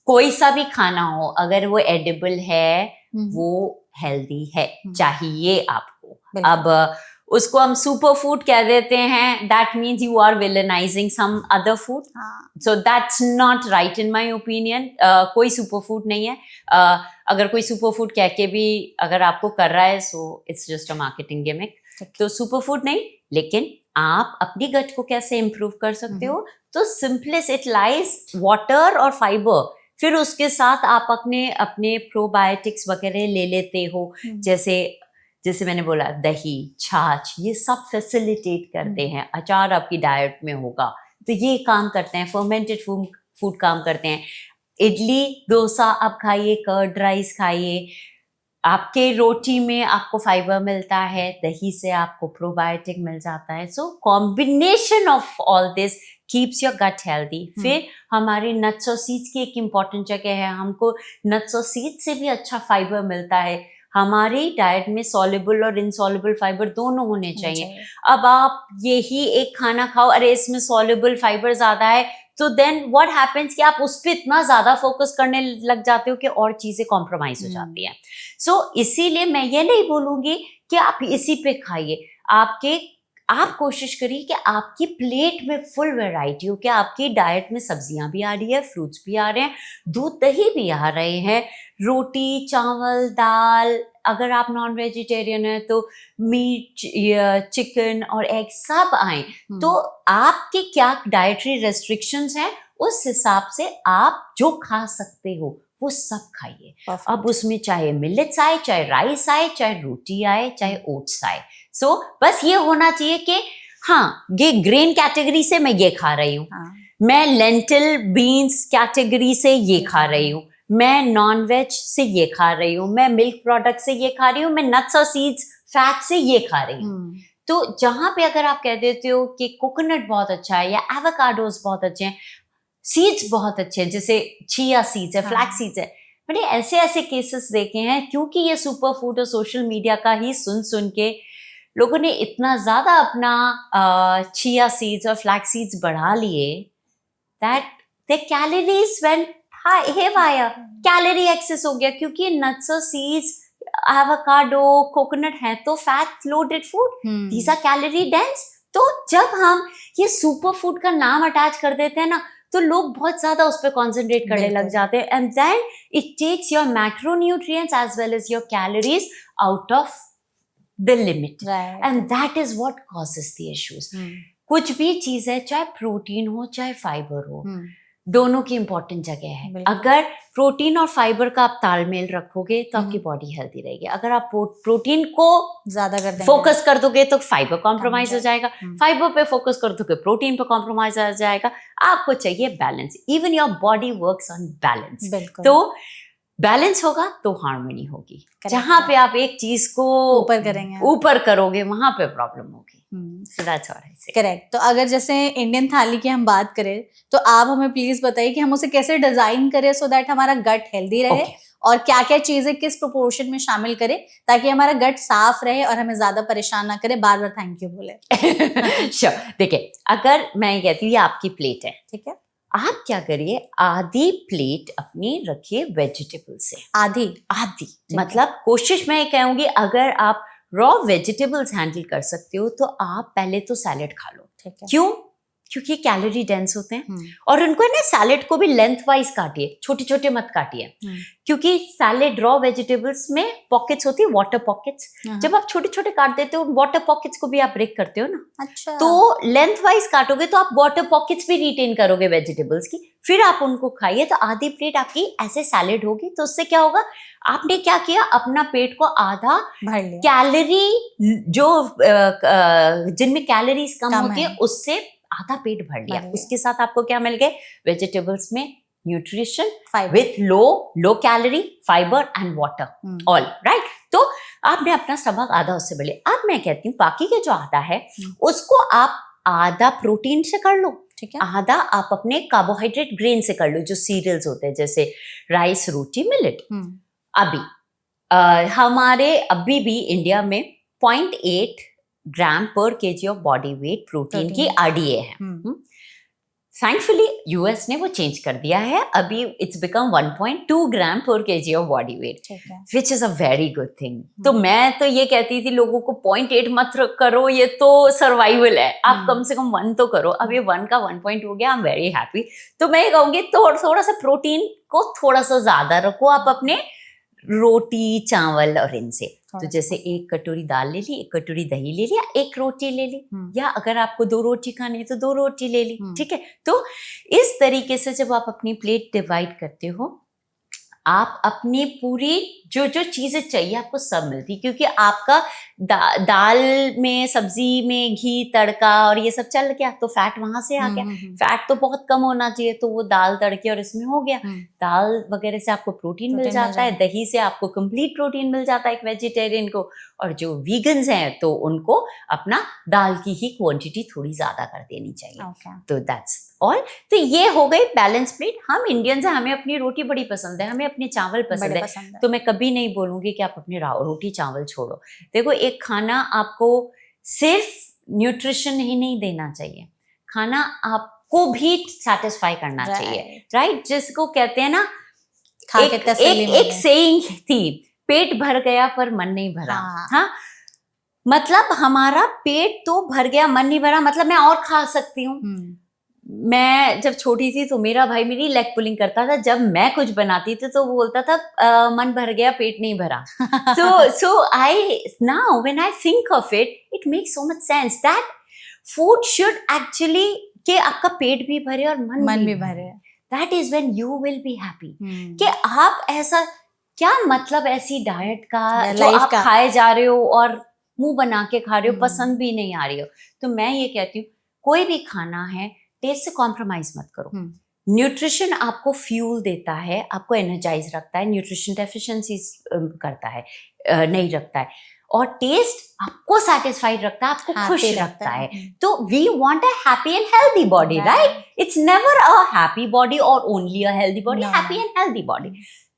कोई सा भी खाना हो, अगर वो एडिबल है वो हेल्दी है, चाहिए आपको। अब उसको हम सुपर फूड कह देते हैं, that means you are villainising some other food, so that's not right in my opinion. कोई सुपर फूड नहीं है। अगर कोई सुपर फूड कह के भी अगर आपको कर रहा है, so it's just a marketing gimmick. तो सुपर फूड नहीं, लेकिन आप अपनी गट को कैसे इम्प्रूव कर सकते हो, तो सिंपलेस्ट इट लाइज वाटर और फाइबर। फिर उसके साथ आप अपने प्रोबायोटिक्स वगैरह ले लेते हो, जैसे मैंने बोला दही छाछ, ये सब फैसिलिटेट करते हैं। अचार आपकी डाइट में होगा तो ये काम करते हैं, फर्मेंटेड फूड काम करते हैं। इडली डोसा आप खाइए, कर्ड राइस खाइए, आपके रोटी में आपको फाइबर मिलता है, दही से आपको प्रोबायोटिक मिल जाता है। So combination of all this keeps your gut healthy. फिर हमारे नट्स और सीड्स की एक इम्पॉर्टेंट जगह है, हमको नट्स और सीड्स से भी अच्छा फाइबर मिलता है। हमारी डाइट में सॉल्युबल और इनसॉल्युबल फाइबर दोनों होने चाहिए। अब आप यही एक खाना खाओ, अरे इसमें सॉल्युबल फाइबर ज्यादा है, तो देन व्हाट हैपेंस कि आप उस पर इतना ज्यादा फोकस करने लग जाते हो कि और चीजें कॉम्प्रोमाइज हो जाती हैं। सो इसीलिए मैं ये नहीं बोलूंगी कि आप इसी पे खाइए, आप कोशिश करिए कि आपकी प्लेट में फुल वैरायटी हो, कि आपकी डाइट में सब्जियां भी आ रही है, फ्रूट्स भी आ रहे हैं, दूध दही भी आ रहे हैं, रोटी चावल दाल, अगर आप नॉन वेजिटेरियन है तो मीट चिकन और एग सब आए। तो आपके क्या डाइटरी रेस्ट्रिक्शंस हैं, उस हिसाब से आप जो खा सकते हो वो सब खाइए। अब उसमें चाहे मिलेट्स आए, चाहे राइस आए, चाहे रोटी आए, चाहे ओट्स आए। सो बस ये होना चाहिए कि हाँ, ये ग्रेन कैटेगरी से मैं ये खा रही हूँ, मैं लेंटिल बीन्स कैटेगरी से ये खा रही हूँ, मैं नॉन वेज से ये खा रही हूँ, मैं मिल्क प्रोडक्ट से ये खा रही हूँ, मैं नट्स और सीड्स फैट से ये खा रही हूँ। तो जहाँ पे अगर आप कह देते हो कि कोकोनट बहुत अच्छा है या एवोकाडोस बहुत अच्छे हैं, सीड्स बहुत अच्छे हैं, जैसे चिया सीड्स है, फ्लैक्स सीड्स है, मैंने ऐसे ऐसे केसेस देखे हैं क्योंकि ये सुपर फूड और सोशल मीडिया का ही सुन सुन के लोगों ने इतना ज्यादा अपना चिया सीड्स और फ्लैक्स सीड्स बढ़ा लिए that the calories went haywire, calorie excess हो गया क्योंकि नट्स और सीड्स, एवोकाडो, कोकोनट है तो fat loaded food, these are calorie dense. तो जब हम ये सुपर फूड का नाम अटैच कर देते हैं ना तो लोग बहुत ज्यादा उस पर कॉन्सेंट्रेट करने लग जाते हैं and then it takes your macronutrients as well as your calories out of the limit and that is what causes the issues. कुछ भी चीज है, चाहे प्रोटीन हो चाहे फाइबर हो, दोनों की इंपॉर्टेंट जगह है। अगर प्रोटीन और फाइबर का आप तालमेल रखोगे तो आपकी बॉडी हेल्दी रहेगी। अगर आप प्रोटीन को ज्यादा कर फोकस कर दोगे तो फाइबर कॉम्प्रोमाइज हो जाएगा, फाइबर पे फोकस कर दोगे प्रोटीन पे कॉम्प्रोमाइज हो जाएगा। आपको चाहिए balance, even your body works on balance. तो बैलेंस होगा तो हार्मनी होगी। जहां पे आप एक चीज को ऊपर करोगे वहां पे प्रॉब्लम होगी। So that's what I say. Correct. तो अगर जैसे इंडियन थाली की हम बात करें तो आप हमें प्लीज बताइए कि हम उसे कैसे डिजाइन करें सो दैट हमारा गट हेल्दी रहे और क्या क्या चीजें किस प्रोपोर्शन में शामिल करें ताकि हमारा गट साफ रहे और हमें ज्यादा परेशान ना करे, बार बार थैंक यू बोले। श्योर। देखिए, अगर मैं कहती हूँ ये आपकी प्लेट है, ठीक है, आप क्या करिए, आधी प्लेट अपनी रखिए वेजिटेबल से। आधी मतलब कोशिश मैं कहूंगी अगर आप रॉ वेजिटेबल्स हैंडल कर सकते हो तो आप पहले तो सैलेड खा लो। क्यों? क्योंकि कैलोरी डेंस होते हैं और उनको है ना, सैलेड को भी लेंथ वाइज काटिए, छोटे छोटे मत काटिए, क्योंकि सैलेड रॉ वेजिटेबल्स में पॉकेट्स होती है, वाटर पॉकेट्स। जब आप छोटे छोटे काट देते हो वाटर पॉकेट्स को भी आप ब्रेक करते हो ना। अच्छा। तो लेंथ वाइज काटोगे तो आप वाटर पॉकेट्स भी रिटेन करोगे वेजिटेबल्स की, फिर आप उनको खाइए। तो आधी प्लेट आपकी ऐसे सैलेड होगी। तो उससे क्या होगा, आपने क्या किया, अपना पेट को आधा कैलोरी जो जिनमें कैलोरीज कम होती है उससे आधा पेट भर लिया। उसके साथ आपको क्या मिल गए, वेजिटेबल्स में nutrition with low calorie, fibre and water, all right. तो आपने अपना स्टमक आधा उससे भर लिया। अब मैं कहती हूँ बाकी के जो आधा है उसको आप आधा प्रोटीन से कर लो, ठीक है, आधा आप अपने कार्बोहाइड्रेट ग्रेन से कर लो, जो सीरियल्स होते हैं जैसे राइस, रोटी, मिलेट। अभी हमारे अभी भी इंडिया में 0.8 ग्राम पर KG of body wait protein की आरडीए है। थैंकफुली यूएस ने वो चेंज कर दिया है, अभी इट्स बिकम 1.2 ग्राम पर KG of body wait, which is a very good thing. तो मैं तो ये कहती थी लोगों को 0.8 मत करो, ये तो सर्वाइवल है, आप कम से कम 1 तो करो। अब ये 1 का 1.2 हो गया, आई एम वेरी हैप्पी। तो मैं ये कहूंगी थोड़ा सा प्रोटीन को थोड़ा सा ज्यादा रखो आप अपने रोटी, चावल और इनसे। तो जैसे 1 कटोरी दाल ले ली, 1 कटोरी दही ले लिया, 1 रोटी ले ली, या अगर आपको 2 रोटी खानी है तो 2 रोटी ले ली, ठीक है। तो इस तरीके से जब आप अपनी प्लेट डिवाइड करते हो, आप अपनी पूरी जो जो चीजें चाहिए आपको सब मिलती, क्योंकि आपका दाल में, सब्जी में घी, तड़का और ये सब चल गया तो फैट वहां से आ गया। फैट तो बहुत कम होना चाहिए, तो वो दाल, तड़के और इसमें हो गया। दाल वगैरह से आपको प्रोटीन मिल जाता है, दही से आपको कंप्लीट प्रोटीन मिल जाता है एक वेजिटेरियन को, और जो वीगन्स हैं तो उनको अपना दाल की ही क्वांटिटी थोड़ी ज्यादा कर देनी चाहिए। तो दैट्स ऑल। तो ये हो गई बैलेंस प्लेट। हम इंडियंस हैं, हमें अपनी रोटी बड़ी पसंद है, हमें अपने चावल पसंद है, तो मैं कभी नहीं बोलूंगी कि आप अपने रोटी चावल छोड़ो। देखो, एक खाना आपको सिर्फ न्यूट्रिशन ही नहीं देना चाहिए, खाना आपको भी सेटिस्फाई करना चाहिए, राइट। जिसको कहते हैं ना, एक सेइंग थी, पेट भर गया पर मन नहीं भरा। हाँ, मतलब हमारा पेट तो भर गया, मन नहीं भरा, मतलब मैं और खा सकती हूँ। मैं जब छोटी थी तो मेरा भाई मेरी लेग पुलिंग करता था, जब मैं कुछ बनाती थी तो वो बोलता था मन भर गया, पेट नहीं भरा। so I now when I think of it, it makes so much sense that food should actually कि आपका पेट भी भरे और मन भी भरे। That is when you will be happy। कि आप ऐसा क्या मतलब ऐसी डाइट का जो आप खाए जा रहे हो और मुंह बना के खा रहे हो, पसंद भी नहीं आ रही हो। तो मैं ये कहती हूँ कोई भी खाना है टेस्ट से कॉम्प्रोमाइज मत करो। न्यूट्रिशन आपको फ्यूल देता है, आपको एनर्जाइज रखता है, न्यूट्रिशन डेफिशिएंसी करता है, नहीं रखता है, और टेस्ट आपको सेटिस्फाइड रखता है, आपको खुश Happy रखता है। हम्म। तो we want a happy and healthy body, right? It's never a happy body और only a healthy body, No, happy no. And healthy body.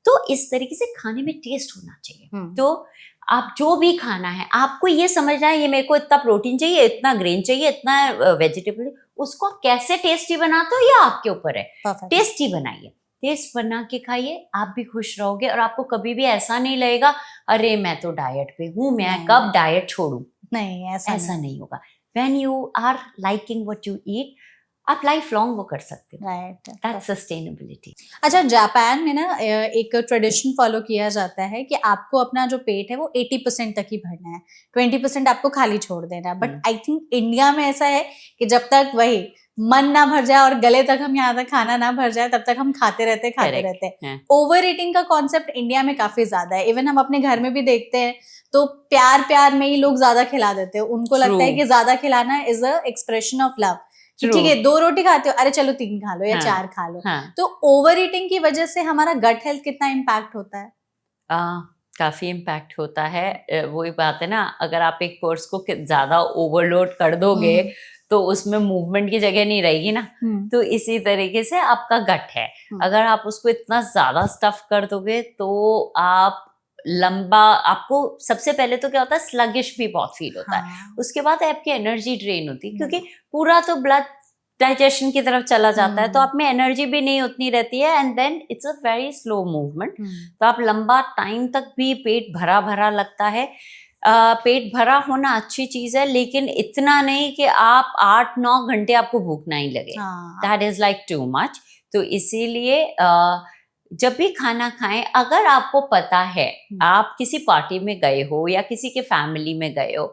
तो इस तरीके से खाने में टेस्ट होना चाहिए। हम्म। तो आप जो भी खाना है, आपको ये समझना है ये मेरे को इतना प्रोटीन चाहिए, इतना ग्रेन चाहिए, इतना वेजिटेबल, उसको आप कैसे टेस्टी बनाते हो ये आपके ऊपर है। Perfect. टेस्टी बनाइए, टेस्ट बना के खाइए, आप भी खुश रहोगे और आपको कभी भी ऐसा नहीं लगेगा अरे मैं तो डाइट पे हूँ, मैं नहीं, कब डाइट छोड़ूं। नहीं, ऐसा नहीं होगा। When you are liking what you eat, आप लाइफ लॉन्ग वो कर सकते हो। राइट। That's sustainability. अच्छा, जापान में ना एक ट्रेडिशन फॉलो किया जाता है कि आपको अपना जो पेट है वो 80% तक ही भरना है, 20% आपको खाली छोड़ देना है। बट आई थिंक इंडिया में ऐसा है कि जब तक वही मन ना भर जाए और गले तक हम यहाँ तक खाना ना भर जाए तब तक हम खाते रहते Correct. हैं। ओवर ईटिंग का कॉन्सेप्ट इंडिया में काफी ज्यादा है। इवन हम अपने घर में भी देखते हैं तो प्यार प्यार में ही लोग ज्यादा खिला देते हैं। उनको लगता है True. कि ज्यादा खिलाना is a expression of love. कि True. ठीक है 2 रोटी खाते हो, अरे चलो 3 खा लो या हाँ, 4 खा लो। हाँ। तो ओवर ईटिंग की वजह से हमारा गट हेल्थ कितना इम्पैक्ट होता है? काफी इम्पैक्ट होता है। वही बात है ना, अगर आप एक पर्स को ज्यादा ओवरलोड कर दोगे तो उसमें मूवमेंट की जगह नहीं रहेगी ना। तो इसी तरीके से आपका गट है, अगर आप उसको इतना ज्यादा स्टफ कर दोगे तो आप लंबा, आपको सबसे पहले तो क्या होता है, स्लगिश भी बहुत फील होता है। उसके बाद आपकी एनर्जी ड्रेन होती है क्योंकि पूरा तो ब्लड डाइजेशन की तरफ चला जाता है, तो आप में एनर्जी भी नहीं उतनी रहती है, and then it's a very slow movement. तो आप लंबा टाइम तक भी पेट भरा भरा लगता है। पेट भरा होना अच्छी चीज है, लेकिन इतना नहीं कि आप 8-9 घंटे आपको भूख नहीं लगे। That is like too much. तो इसीलिए जब भी खाना खाएं, अगर आपको पता है आप किसी पार्टी में गए हो या किसी के फैमिली में गए हो,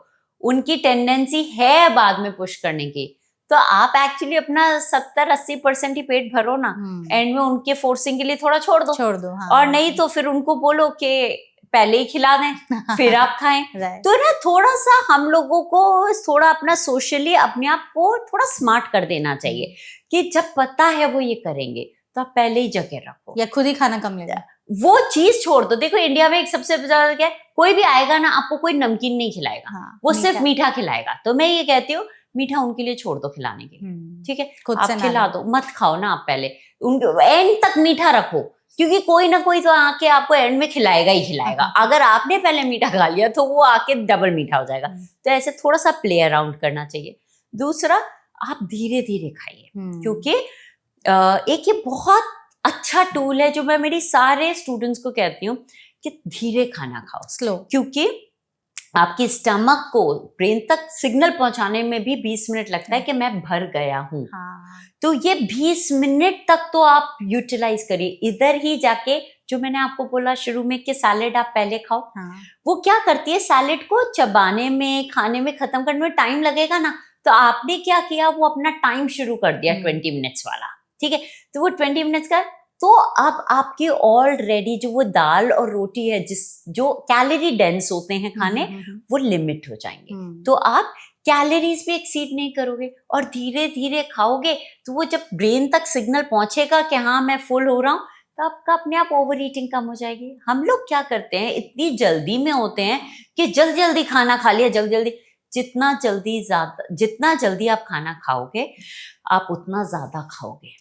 उनकी टेंडेंसी है बाद में पुश करने की, तो आप एक्चुअली अपना 70-80% ही पेट भरो ना, एंड में उनके फोर्सिंग के लिए थोड़ा छोड़ दो। हाँ, और नहीं तो फिर उनको बोलो कि पहले ही खिला दें फिर आप खाएं। तो ना थोड़ा सा हम लोगों को थोड़ा अपना सोशली अपने आप को थोड़ा स्मार्ट कर देना चाहिए कि जब पता है वो ये करेंगे तो आप पहले ही जगह रखो या खुद ही खाना कम ले जाए, वो चीज छोड़ दो। देखो इंडिया में एक सबसे ज्यादा क्या है, कोई भी आएगा ना आपको कोई नमकीन नहीं खिलाएगा, वो सिर्फ मीठा खिलाएगा। तो मैं ये कहती हूँ मीठा उनके लिए छोड़ दो खिलाने के लिए, ठीक है, आप खिला दो, मत खाओ ना आप, पहले उनको एंड तक मीठा रखो, क्योंकि कोई ना कोई तो आके आपको एंड में खिलाएगा ही खिलाएगा। अगर आपने पहले मीठा खा लिया तो वो आके डबल मीठा हो जाएगा। तो ऐसे थोड़ा सा प्ले अराउंड करना चाहिए। दूसरा, आप धीरे धीरे खाइए, क्योंकि एक ये बहुत अच्छा टूल है जो मैं मेरी सारे स्टूडेंट्स को कहती हूँ कि धीरे खाना खाओ, स्लो, क्योंकि आपकी स्टमक को ब्रेन तक सिग्नल पहुंचाने में भी 20 मिनट लगता है कि मैं भर गया हूँ। तो ये 20 मिनट तक तो आप यूटिलाइज करिए। इधर ही जाके जो मैंने आपको बोला शुरू में कि सैलेड आप पहले खाओ, वो क्या करती है, सैलेड को चबाने में, खाने में, खत्म करने में टाइम लगेगा ना, तो आपने क्या किया, वो अपना टाइम शुरू कर दिया 20 मिनट्स वाला, ठीक है। तो वो 20 मिनट्स का, तो अब आपकी ऑलरेडी जो वो दाल और रोटी है, जो कैलोरी डेंस होते हैं खाने, वो लिमिट हो जाएंगे। तो आप कैलोरीज भी एक्सीड नहीं करोगे और धीरे धीरे खाओगे। तो वो जब ब्रेन तक सिग्नल पहुंचेगा कि हाँ मैं फुल हो रहा हूँ, तो आपका अपने आप ओवर ईटिंग कम हो जाएगी। हम लोग क्या करते हैं, इतनी जल्दी में होते हैं कि जल्दी जल्दी खाना खा लिया, जल्दी जल्दी। जितना जल्दी आप खाना खाओगे आप उतना ज्यादा खाओगे,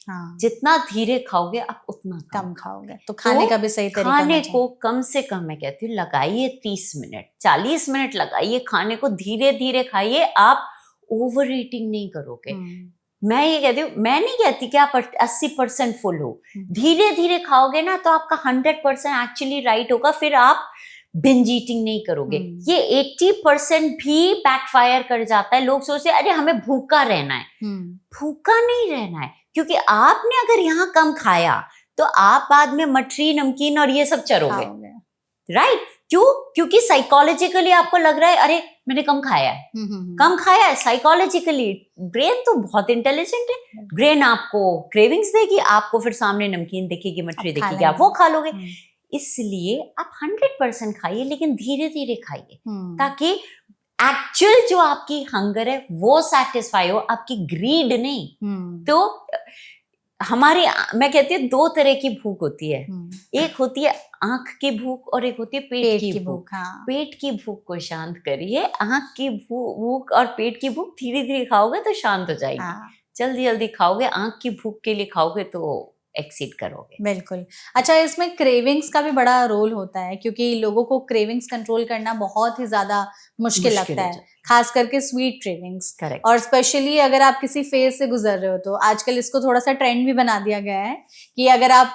जितना धीरे खाओगे आप उतना कम खाओगे। तो खाने का भी सही तरीका खाने को कम से कम मैं कहती हूँ लगाइए 30 मिनट, 40 मिनट लगाइए खाने को, धीरे धीरे खाइए, आप ओवर ईटिंग नहीं करोगे। मैं ये कहती हूँ, मैं नहीं कहती कि आप 80% फुल हो, धीरे धीरे खाओगे ना तो आपका 100% एक्चुअली राइट होगा, फिर आप बिंज ईटिंग नहीं करोगे। ये 80% भी बैकफायर कर जाता है। लोग सोचते हैं अरे हमें भूखा रहना है, भूखा नहीं रहना है, क्योंकि आपने अगर यहाँ कम खाया तो आप बाद में मठरी, नमकीन और ये सब चरोगे, राइट? क्यों? क्योंकि साइकोलॉजिकली आपको लग रहा है अरे मैंने कम खाया है, कम खाया है। साइकोलॉजिकली ब्रेन तो बहुत इंटेलिजेंट है, ब्रेन आपको क्रेविंग्स देगी, आपको फिर सामने नमकीन दिखेगी, मठरी दिखेगी, आप वो खा लोगे। इसलिए आप 100% खाइए, लेकिन धीरे धीरे खाइए, ताकि एक्चुअल जो आपकी हंगर है वो सैटिस्फाई हो, आपकी ग्रीड नहीं। तो हमारे मैं कहती हूँ दो तरह की भूख होती है, हम्म, एक होती है आंख की भूख और एक होती है पेट पेट की की भूख। भूख, हाँ। पेट की भूख को शांत करिए, आंख की भूख और पेट की भूख धीरे धीरे खाओगे तो शांत हो जाएगी। हाँ, जल्दी जल्दी खाओगे, आंख की भूख के लिए खाओगे तो एक्सीड करोगे। बिल्कुल। अच्छा, इसमें क्रेविंग्स का भी बड़ा रोल होता है, क्योंकि लोगों को क्रेविंग्स कंट्रोल करना बहुत ही ज़्यादा मुश्किल मुश्किल लगता हो है, जाती खास करके स्वीट क्रेविंग्स। करेक्ट। और स्पेशली अगर आप किसी फेज़ से गुज़र रहे हो, तो आजकल इसको थोड़ा-सा ट्रेंड भी बना दिया गया है कि अगर आप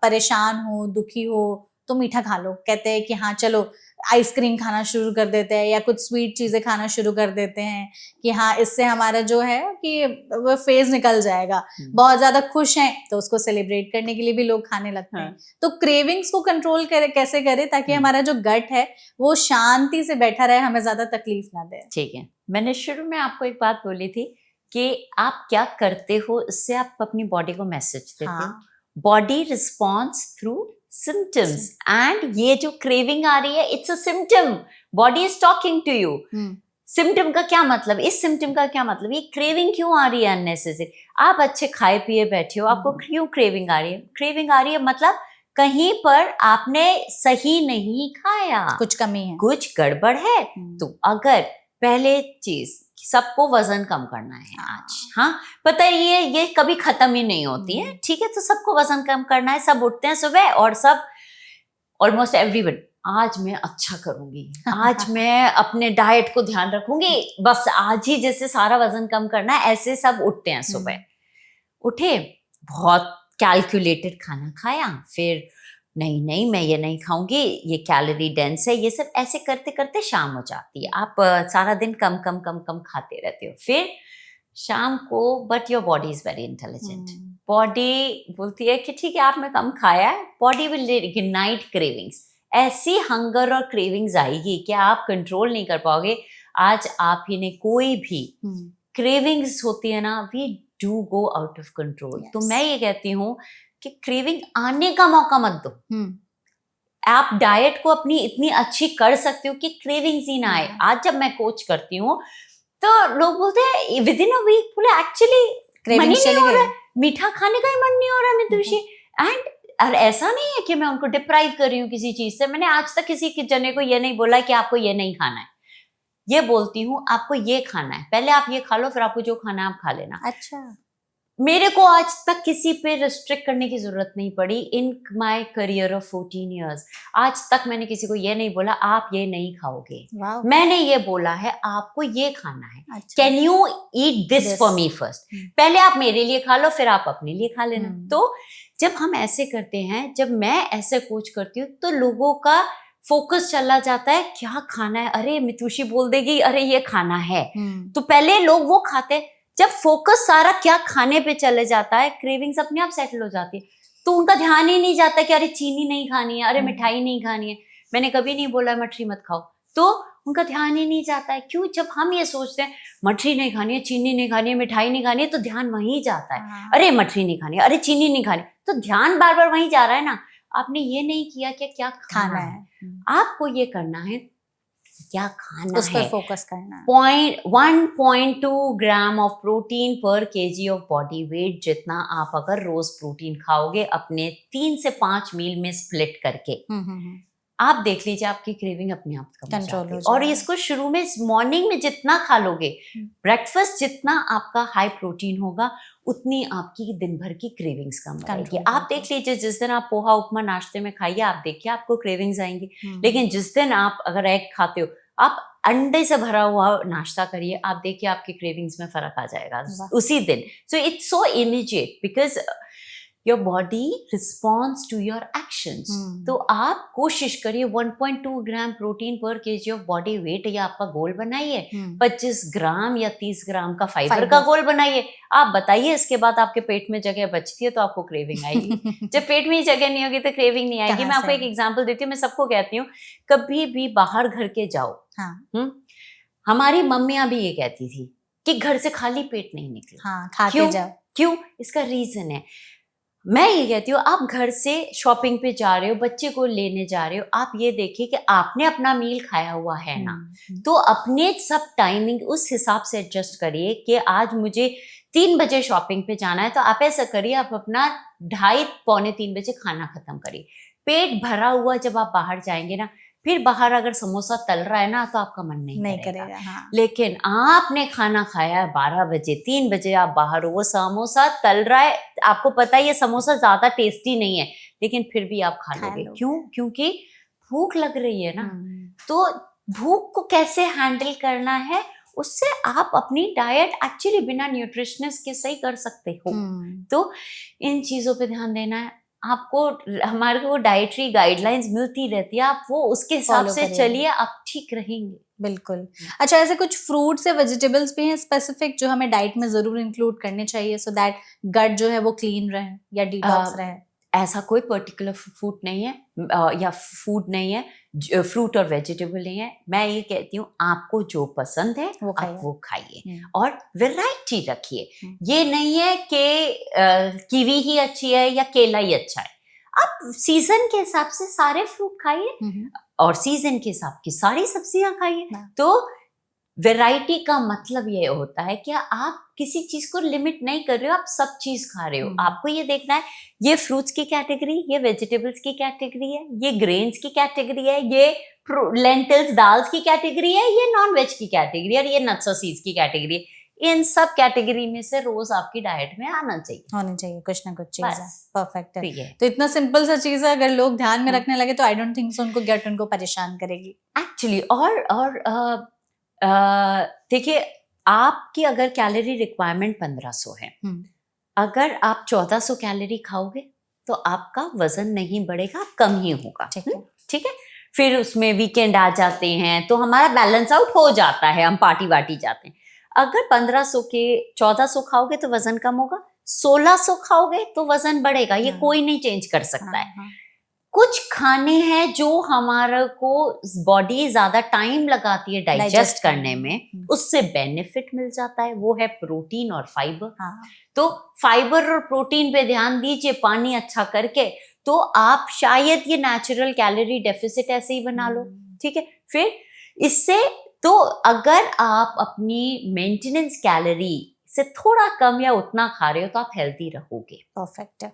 परेशान हो, दुखी हो, तो मीठा खा लो। कहते हैं कि हाँ, चलो आइसक्रीम खाना शुरू कर देते हैं या कुछ स्वीट चीज़ें खाना शुरू कर देते हैं कि हाँ, इससे हमारा जो है कि वो फेज़ निकल जाएगा। बहुत ज़्यादा खुश हैं तो उसको सेलिब्रेट करने के लिए भी लोग खाने लगते हैं। हाँ। तो क्रेविंग्स को कंट्रोल कैसे करें ताकि हम्म। हमारा जो गट है वो शांति से बैठा रहे, हमें ज्यादा तकलीफ ना दे। ठीक है, मैंने शुरू में आपको एक बात बोली थी कि आप क्या करते हो, इससे आप अपनी बॉडी को मैसेज देते हो। हाँ, body response through symptoms, and ये जो क्रेविंग आ रही है, it's a symptom. Body is talking to you. Symptom का क्या मतलब, इस सिम्टम का क्या मतलब, ये क्रेविंग क्यों आ रही है अननेसेसरी। आप अच्छे खाए पिए बैठे हो, आपको क्यों क्रेविंग आ रही है? क्रेविंग आ रही है मतलब कहीं पर आपने सही नहीं खाया, कुछ कमी है, कुछ गड़बड़ है। तो अगर पहले चीज, सबको वजन कम करना है आज, हाँ पता है, ये कभी खत्म ही नहीं होती है, ठीक है। तो सबको वजन कम करना है, सब उठते हैं सुबह और सब ऑलमोस्ट एवरीवन, आज मैं अच्छा करूंगी, आज मैं अपने डाइट को ध्यान रखूंगी, बस आज ही जैसे सारा वजन कम करना है, ऐसे सब उठते हैं सुबह। उठे, बहुत कैलकुलेटेड खाना खाया, फिर नहीं नहीं मैं ये नहीं खाऊंगी, ये कैलोरी डेंस है, ये सब ऐसे करते करते शाम हो जाती है। आप सारा दिन कम कम कम कम खाते रहते हो, फिर शाम को, but your body is very intelligent. Body बोलती है कि ठीक है आपने कम खाया है, बॉडी विल इग्नाइट क्रेविंग्स। ऐसी हंगर और क्रेविंग्स आएगी कि आप कंट्रोल नहीं कर पाओगे। आज आप ही ने कोई भी क्रेविंग्स होती है ना, we do go out of control. तो मैं ये कहती हूँ कि क्रेविंग आने का मौका मत दो। आप डाइट को अपनी इतनी अच्छी कर सकते हो कि क्रेविंग्स ही ना आए। आज जब मैं कोच करती हूँ तो लोग बोलते हैं विद इन अ वीक, बोले एक्चुअली मन ही नहीं हो रहा है, मीठा खाने का ही मन नहीं हो रहा है मितुषी। एंड ऐसा नहीं है कि मैं उनको डिप्राइव कर रही हूँ किसी चीज से। मैंने आज तक किसी जने को ये नहीं बोला कि आपको ये नहीं खाना है। ये बोलती हूँ आपको ये खाना है, पहले आप ये खा लो, फिर आपको जो खाना है आप खा लेना। अच्छा, मेरे को आज तक किसी पे रिस्ट्रिक्ट करने की जरूरत नहीं पड़ी इन माई करियर ऑफ 14 years। आज तक मैंने किसी को ये नहीं बोला आप ये नहीं खाओगे। मैंने ये बोला है आपको ये खाना है, can you eat this for me first. पहले आप मेरे लिए खा लो, फिर आप अपने लिए खा लेना। तो जब हम ऐसे करते हैं, जब मैं ऐसे कोच करती हूँ, तो लोगों का फोकस चला जाता है क्या खाना है, अरे मितुषी बोल देगी अरे ये खाना है, तो पहले लोग वो खाते। जब फोकस सारा क्या खाने पे चले जाता है, क्रेविंग्स अपने आप सेटल हो जाती है। तो उनका ध्यान ही नहीं जाता कि अरे चीनी नहीं खानी है, अरे मिठाई नहीं खानी है। मैंने कभी नहीं बोला मठरी मत खाओ, तो उनका ध्यान ही नहीं जाता है। क्यों? जब हम ये सोचते हैं मठरी नहीं खानी है, चीनी नहीं खानी है, मिठाई नहीं खानी है, तो ध्यान वहीं जाता है। अरे मठरी नहीं खानी है, अरे चीनी नहीं खानी, तो ध्यान बार बार वहीं जा रहा है ना। आपने ये नहीं किया कि क्या खाना है। आपको ये करना है क्या खाना उस है, पर फोकस करना है। 1.2 gram of protein per KG of body wait, जितना आप अगर रोज प्रोटीन खाओगे अपने 3 से 5 मील में स्प्लिट करके, आप देख लीजिए आपकी क्रेविंग अपने आप कंट्रोल हो जाएगी। और इसको शुरू में मॉर्निंग में जितना खा लोगे, ब्रेकफास्ट जितना आपका हाई प्रोटीन होगा, उतनी आपकी दिन भर की क्रेविंग्स कम रहेगी। आप देख लीजिए जिस दिन आप पोहा उपमा नाश्ते में खाइए, आप देखिए आपको क्रेविंग्स आएंगी। लेकिन जिस दिन आप अगर एग खाते हो, आप अंडे से भरा हुआ नाश्ता करिए, आप देखिए आपकी क्रेविंग्स में फर्क आ जाएगा उसी दिन। So it's so immediate because your body responds to your actions. तो आप कोशिश करिए 1.2 gram protein per KG of body weight, या आपका गोल बनाइए। 25 ग्राम या 30 ग्राम का फाइबर का गोल बनाइए। आप बताइए इसके बाद आपके पेट में जगह बचती है तो आपको क्रेविंग आएगी। जब पेट में ही जगह नहीं होगी तो क्रेविंग नहीं आएगी। मैं आपको एक एग्जांपल देती हूँ, मैं सबको कहती हूँ कभी भी बाहर घर के जाओ, हमारी मम्मियां भी ये कहती थी कि घर से खाली पेट नहीं निकले। खाते जाओ। क्यों? इसका रीजन है, मैं ये कहती हूँ, आप घर से शॉपिंग पे जा रहे हो, बच्चे को लेने जा रहे हो, आप ये देखिए कि आपने अपना मील खाया हुआ है ना, तो अपने सब टाइमिंग उस हिसाब से एडजस्ट करिए कि आज मुझे 3 बजे शॉपिंग पे जाना है, तो आप ऐसा करिए, आप अपना 2:30 पौने 3 बजे खाना खत्म करिए। पेट भरा हुआ जब आप बाहर जाएंगे ना, फिर बाहर अगर समोसा तल रहा है ना, तो आपका मन नहीं करेगा। हाँ। लेकिन आपने खाना खाया है 12 बजे, 3 बजे आप बाहर हो, वो समोसा तल रहा है, आपको पता है ये समोसा ज्यादा टेस्टी नहीं है, लेकिन फिर भी आप खा लोगे। क्यों? क्योंकि भूख लग रही है ना। तो भूख को कैसे हैंडल करना है, उससे आप अपनी डाइट एक्चुअली बिना न्यूट्रिशनिस्ट के सही कर सकते हो। तो इन चीजों पे ध्यान देना है आपको। हमारे को डाइटरी गाइडलाइंस मिलती रहती है, आप वो उसके हिसाब से चलिए, आप ठीक रहेंगे। बिल्कुल। अच्छा, ऐसे कुछ फ्रूट्स या वेजिटेबल्स भी हैं स्पेसिफिक जो हमें डाइट में जरूर इंक्लूड करने चाहिए सो दैट गट जो है वो क्लीन रहे या डिटॉक्स रहे? ऐसा कोई पर्टिकुलर फूड नहीं है या फूड नहीं है, फ्रूट और वेजिटेबल नहीं है। मैं ये कहती हूँ, आपको जो पसंद है आप वो खाइए और वैरायटी रखिए। ये नहीं है कि कीवी ही अच्छी है या केला ही अच्छा है। आप सीजन के हिसाब से सारे फ्रूट खाइए और सीजन के हिसाब की सारी सब्जियां खाइए। तो वैरायटी का मतलब ये होता है कि आप किसी चीज को लिमिट नहीं कर रहे हो, आप सब चीज खा रहे हो। आपको ये देखना है, ये फ्रूट्स की कैटेगरी, ये वेजिटेबल्स की कैटेगरी है, ये ग्रेन्स की कैटेगरी है, ये लेंटिल्स दाल्स की कैटेगरी है, ये नॉन वेज की कैटेगरी है और ये नट्स और सीड्स की कैटेगरी है। इन सब कैटेगरी में से रोज आपकी डाइट में आना चाहिए, होनी चाहिए कुछ ना कुछ चीज। परफेक्ट है। तो इतना सिंपल सा चीज है, अगर लोग ध्यान में रखने लगे तो आई डोंट थिंक सो उनको गट उनको परेशान करेगी एक्चुअली। और देखिए, आपकी अगर कैलोरी रिक्वायरमेंट 1500 है, अगर आप 1400 कैलोरी खाओगे तो आपका वजन नहीं बढ़ेगा, कम ही होगा। ठीक है। फिर उसमें वीकेंड आ जाते हैं तो हमारा बैलेंस आउट हो जाता है, हम पार्टी वार्टी जाते हैं। अगर 1500 के 1400 खाओगे तो वजन कम होगा, 1600 खाओगे तो वजन बढ़ेगा। ये कोई नहीं चेंज कर सकता है। कुछ खाने हैं जो हमारे को बॉडी ज्यादा टाइम लगाती है डाइजेस्ट करने में, उससे बेनिफिट मिल जाता है, वो है प्रोटीन और फाइबर। तो फाइबर और प्रोटीन पे ध्यान दीजिए, पानी अच्छा करके, तो आप शायद ये नेचुरल कैलोरी डेफिसिट ऐसे ही बना लो। ठीक है। फिर इससे तो अगर आप अपनी मेंटेनेंस कैलोरी से थोड़ा कम या उतना खा रहे हो तो आप हेल्दी रहोगे। परफेक्ट है।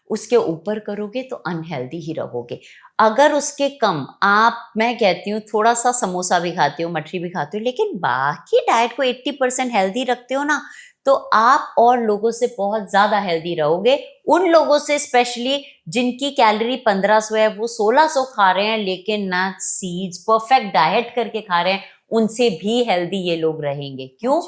उसके ऊपर करोगे तो अनहेल्दी ही रहोगे। अगर उसके कम आप, मैं कहती हूँ थोड़ा सा समोसा भी खाते हो, मठरी भी खाते हो, लेकिन बाकी डाइट को 80% हेल्दी रखते हो ना, तो आप और लोगों से बहुत ज्यादा हेल्दी रहोगे। उन लोगों से स्पेशली जिनकी कैलोरी 1500 है, वो 1600 खा रहे हैं लेकिन नट्स सीड्स परफेक्ट डाइट करके खा रहे हैं, उनसे भी हेल्दी ये लोग रहेंगे। क्यों?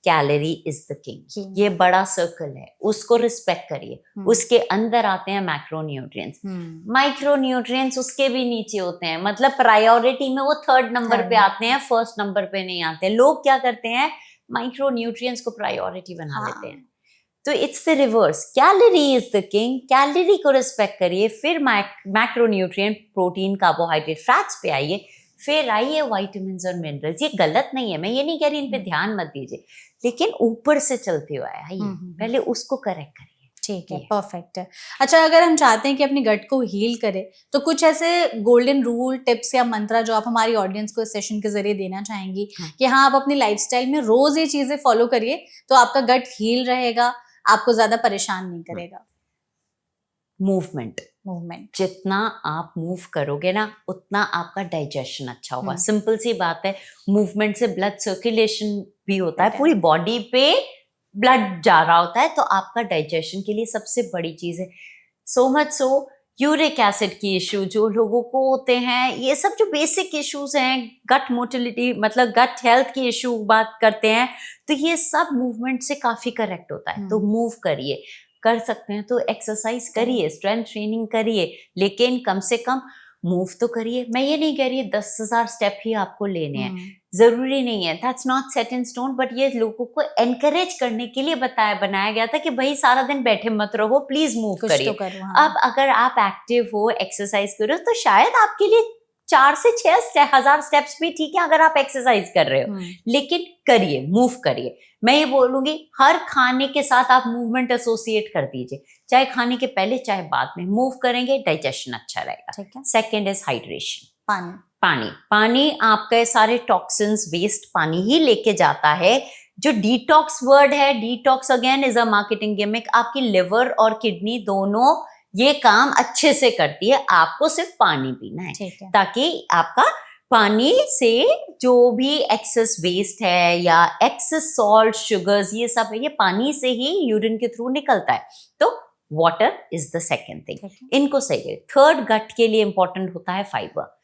Calorie is the king. ये बड़ा सर्कल है, उसको रिस्पेक्ट करिए। उसके अंदर आते हैं मैक्रोन्यूट्रिएंट्स, माइक्रोन्यूट्रिएंट्स उसके भी नीचे होते हैं। मतलब प्रायोरिटी में वो 3rd नंबर पे आते हैं, 1st नंबर पे नहीं आते। लोग क्या करते हैं, माइक्रोन्यूट्रिएंट्स को प्रायोरिटी बना लेते हैं। तो it's the reverse, calorie is the king. Calorie को रिस्पेक्ट करिए, फिर मैक्रोन्यूट्रिएंट, प्रोटीन, कार्बोहाइड्रेट, फैट्स पे आइए, फिर आइए विटामिन्स और मिनरल्स। ये गलत नहीं है, मैं ये नहीं कह रही इन पे ध्यान मत दीजिए, लेकिन ऊपर से चलते हुए आइए, पहले उसको करेक्ट करिए। ठीक है, परफेक्ट है। अच्छा, अगर हम चाहते हैं कि अपनी गट को हील करें तो कुछ ऐसे गोल्डन रूल, टिप्स या मंत्रा जो आप हमारी ऑडियंस को इस सेशन के जरिए देना चाहेंगी कि हाँ, आप अपनी लाइफस्टाइल में रोज ये चीजें फॉलो करिए तो आपका गट हील रहेगा, आपको ज्यादा परेशान नहीं करेगा? मूवमेंट जितना आप मूव करोगे ना, उतना आपका डाइजेशन अच्छा होगा। सिंपल सी बात है, मूवमेंट से ब्लड सर्कुलेशन भी होता है, पूरी बॉडी पे ब्लड जा रहा होता है, तो आपका डाइजेशन के लिए सबसे बड़ी चीज है। So much so uric acid की इशू जो लोगों को होते हैं, ये सब जो बेसिक इश्यूज हैं, गट मोटिलिटी मतलब गट हेल्थ की इशू बात करते हैं, तो ये सब मूवमेंट से काफी करेक्ट होता है। तो मूव करिए, कर सकते हैं तो एक्सरसाइज करिए, स्ट्रेंथ ट्रेनिंग करिए, लेकिन कम से कम मूव तो करिए। मैं ये नहीं कह रही 10,000 स्टेप ही आपको लेने हैं, जरूरी नहीं है, that's not set in stone, but ये लोगों को एनकरेज करने के लिए बनाया गया था कि भाई सारा दिन बैठे मत रहो, प्लीज मूव करिए। अब अगर आप एक्टिव हो, एक्सरसाइज करो, तो शायद आपके लिए 4 से 6 हजार स्टेप्स भी ठीक है अगर आप एक्सरसाइज कर रहे हो, लेकिन करिए, मूव करिए। मैं ये बोलूंगी हर खाने के साथ आप मूवमेंट एसोसिएट कर दीजिए, चाहे खाने के पहले चाहे बाद में। मूव करेंगे डाइजेशन अच्छा रहेगा। सेकेंड इज हाइड्रेशन, पानी। पानी आपके सारे टॉक्सिन्स, वेस्ट पानी ही लेके जाता है। जो डिटॉक्स वर्ड है, detox again is a marketing gimmick. आपकी लिवर और किडनी दोनों ये काम अच्छे से करती है, आपको सिर्फ पानी पीना है ताकि आपका पानी से जो भी एक्सेस वेस्ट है या एक्सेस सॉल्ट, शुगर्स, ये सब है, ये पानी से ही यूरिन के थ्रू निकलता है। तो water is the second thing, इनको सही है। थर्ड, गट के लिए इंपॉर्टेंट होता है फाइबर,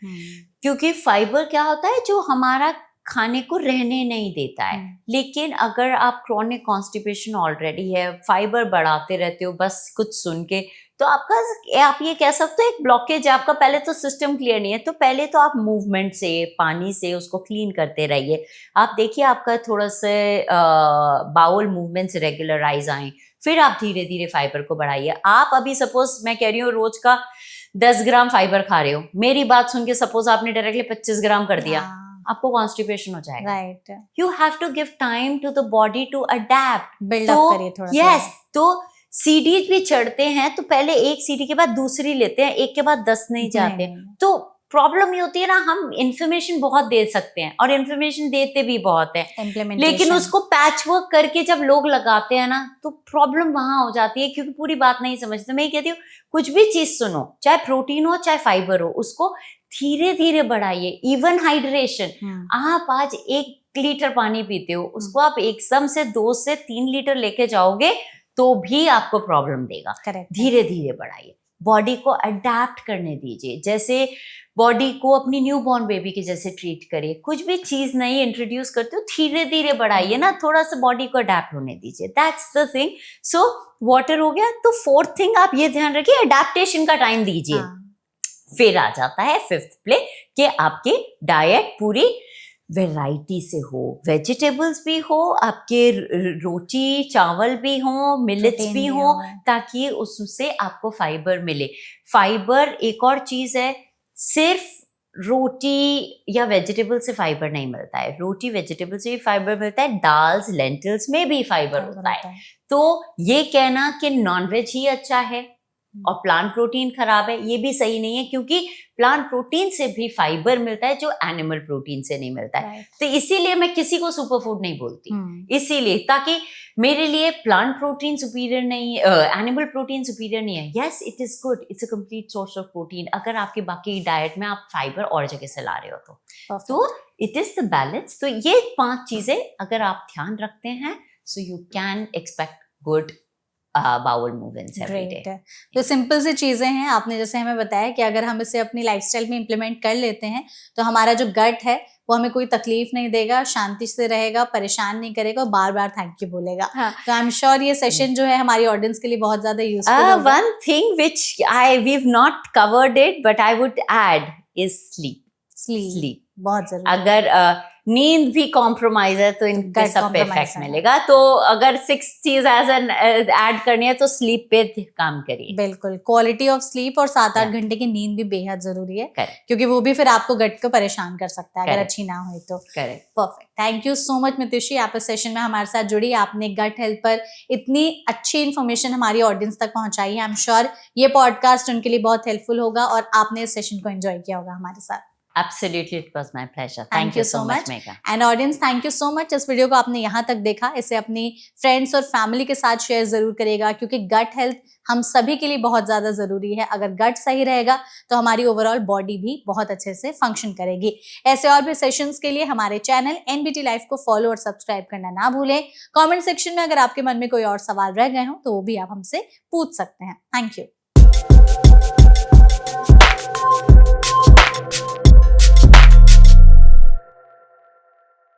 क्योंकि फाइबर क्या होता है जो हमारा खाने को रहने नहीं देता है। लेकिन अगर आप क्रॉनिक कॉन्स्टिपेशन ऑलरेडी है, फाइबर बढ़ाते रहते हो बस कुछ सुन के, तो आपका, आप ये कह सकते हो एक ब्लॉकेज है आपका। पहले तो सिस्टम क्लियर नहीं है, तो पहले तो आप मूवमेंट से, पानी से उसको क्लीन करते रहिए। आप देखिए आपका थोड़ा से बाउल मूवमेंट्स रेगुलराइज आए, फिर आप धीरे धीरे फाइबर को बढ़ाइए। आप अभी सपोज मैं कह रही हूँ रोज का 10 ग्राम फाइबर खा रहे हो, मेरी बात सुन के सपोज आपने डायरेक्टली 25 ग्राम कर दिया, आपको कॉन्स्टिपेशन हो जाएगा। Right, you have to give time to the body to adapt, build up करिए थोड़ा। यस, तो सीढ़ी भी चढ़ते हैं तो पहले एक सीढ़ी के बाद दूसरी लेते हैं, एक के बाद 10 नहीं जाते। तो प्रॉब्लम ये होती है ना, हम इंफॉर्मेशन बहुत दे सकते हैं और इंफॉर्मेशन देते भी बहुत है, लेकिन उसको पैच वर्क करके जब लोग लगाते हैं ना, तो प्रॉब्लम वहां हो जाती है क्योंकि पूरी बात नहीं समझते। मैं ये कहती हूँ कुछ भी चीज सुनो, चाहे प्रोटीन हो चाहे फाइबर हो, उसको धीरे धीरे बढ़ाइए। इवन हाइड्रेशन, आप आज 1 लीटर पानी पीते हो, उसको आप एकदम से 2 से 3 लीटर लेके जाओगे तो भी आपको प्रॉब्लम देगा। धीरे धीरे बढ़ाइए, बॉडी को अडेप्ट करने दीजिए। जैसे बॉडी को अपनी न्यू बॉर्न बेबी के जैसे ट्रीट करिए। कुछ भी चीज नई इंट्रोड्यूस करते हो धीरे धीरे बढ़ाइए ना, थोड़ा सा बॉडी को अडेप्ट होने दीजिए। That's the thing. So water हो गया। तो फोर्थ थिंग आप ये ध्यान रखिए, अडेप्टेशन का टाइम दीजिए। फिर आ जाता है फिफ्थ प्ले कि आपकी डाइट पूरी वैरायटी से हो, वेजिटेबल्स भी हो, आपके रोटी चावल भी हो, मिलेट्स भी हो, ताकि उससे आपको फाइबर मिले। फाइबर एक और चीज है, सिर्फ रोटी या वेजिटेबल से फाइबर नहीं मिलता है, रोटी वेजिटेबल से भी फाइबर मिलता है, दाल्स लेंटिल्स में भी फाइबर होता है। तो ये कहना कि नॉनवेज ही अच्छा है और प्लांट प्रोटीन खराब है, ये भी सही नहीं है, क्योंकि प्लांट प्रोटीन से भी फाइबर मिलता है जो एनिमल प्रोटीन से नहीं मिलता है। तो इसीलिए मैं किसी को सुपर फूड नहीं बोलती, इसीलिए ताकि मेरे लिए प्लांट प्रोटीन सुपीरियर नहीं है, एनिमल प्रोटीन सुपीरियर नहीं है। Yes, it is good, it's a complete source of protein, अगर आपकी बाकी डाइट में आप फाइबर और जगह से ला रहे हो तो इट इज द बैलेंस। तो ये 5 चीजें अगर आप ध्यान रखते हैं, so you can expect good bowel movements every day. तो सिंपल सी चीजें हैं, आपने जैसे हमें बताया कि अगर हम इसे अपनी लाइफस्टाइल में इम्प्लीमेंट कर लेते हैं तो हमारा जो गट है वो हमें कोई तकलीफ नहीं देगा, शांति से रहेगा, परेशान नहीं करेगा और बार बार थैंक यू बोलेगा। तो आई एम श्योर ये सेशन जो है हमारी ऑडियंस के लिए बहुत ज्यादा यूजफुल होगा। One thing which weave not covered it but I would add is sleep. बहुत जरूरी। अगर नींद भी कॉम्प्रोमाइज है तो इनके सब पे इफेक्ट मिलेगा। तो अगर 6 चीज ऐड करनी है तो स्लीप पे काम करिए। बिल्कुल, क्वालिटी ऑफ स्लीप और 7-8 घंटे की नींद भी बेहद जरूरी है, क्योंकि वो भी फिर आपको गट को परेशान कर सकता है अगर अच्छी ना हो तो। Perfect, thank you so much Mitushi, आप इस सेशन में हमारे साथ जुड़ी, आपने गट हेल्थ पर इतनी अच्छी इन्फॉर्मेशन हमारी ऑडियंस तक पहुंचाई है। आई एम श्योर ये पॉडकास्ट उनके लिए बहुत हेल्पफुल होगा और आपने इस सेशन को एंजॉय किया होगा हमारे साथ। Absolutely, it was my pleasure. Thank you so much, Megha. And audience, thank you so much. इस वीडियो को आपने यहाँ तक देखा, इसे अपनी फ्रेंड्स और फैमिली के साथ शेयर जरूर करिएगा, क्योंकि गट हेल्थ हम सभी के लिए बहुत ज्यादा जरूरी है। अगर गट सही रहेगा तो हमारी ओवरऑल बॉडी भी बहुत अच्छे से फंक्शन करेगी। ऐसे और भी सेशंस के लिए हमारे चैनल NBT लाइफ को फॉलो और सब्सक्राइब करना ना भूलें। कमेंट सेक्शन में अगर आपके मन में कोई और सवाल रह गए हो तो वो भी आप हमसे पूछ सकते हैं। Thank you.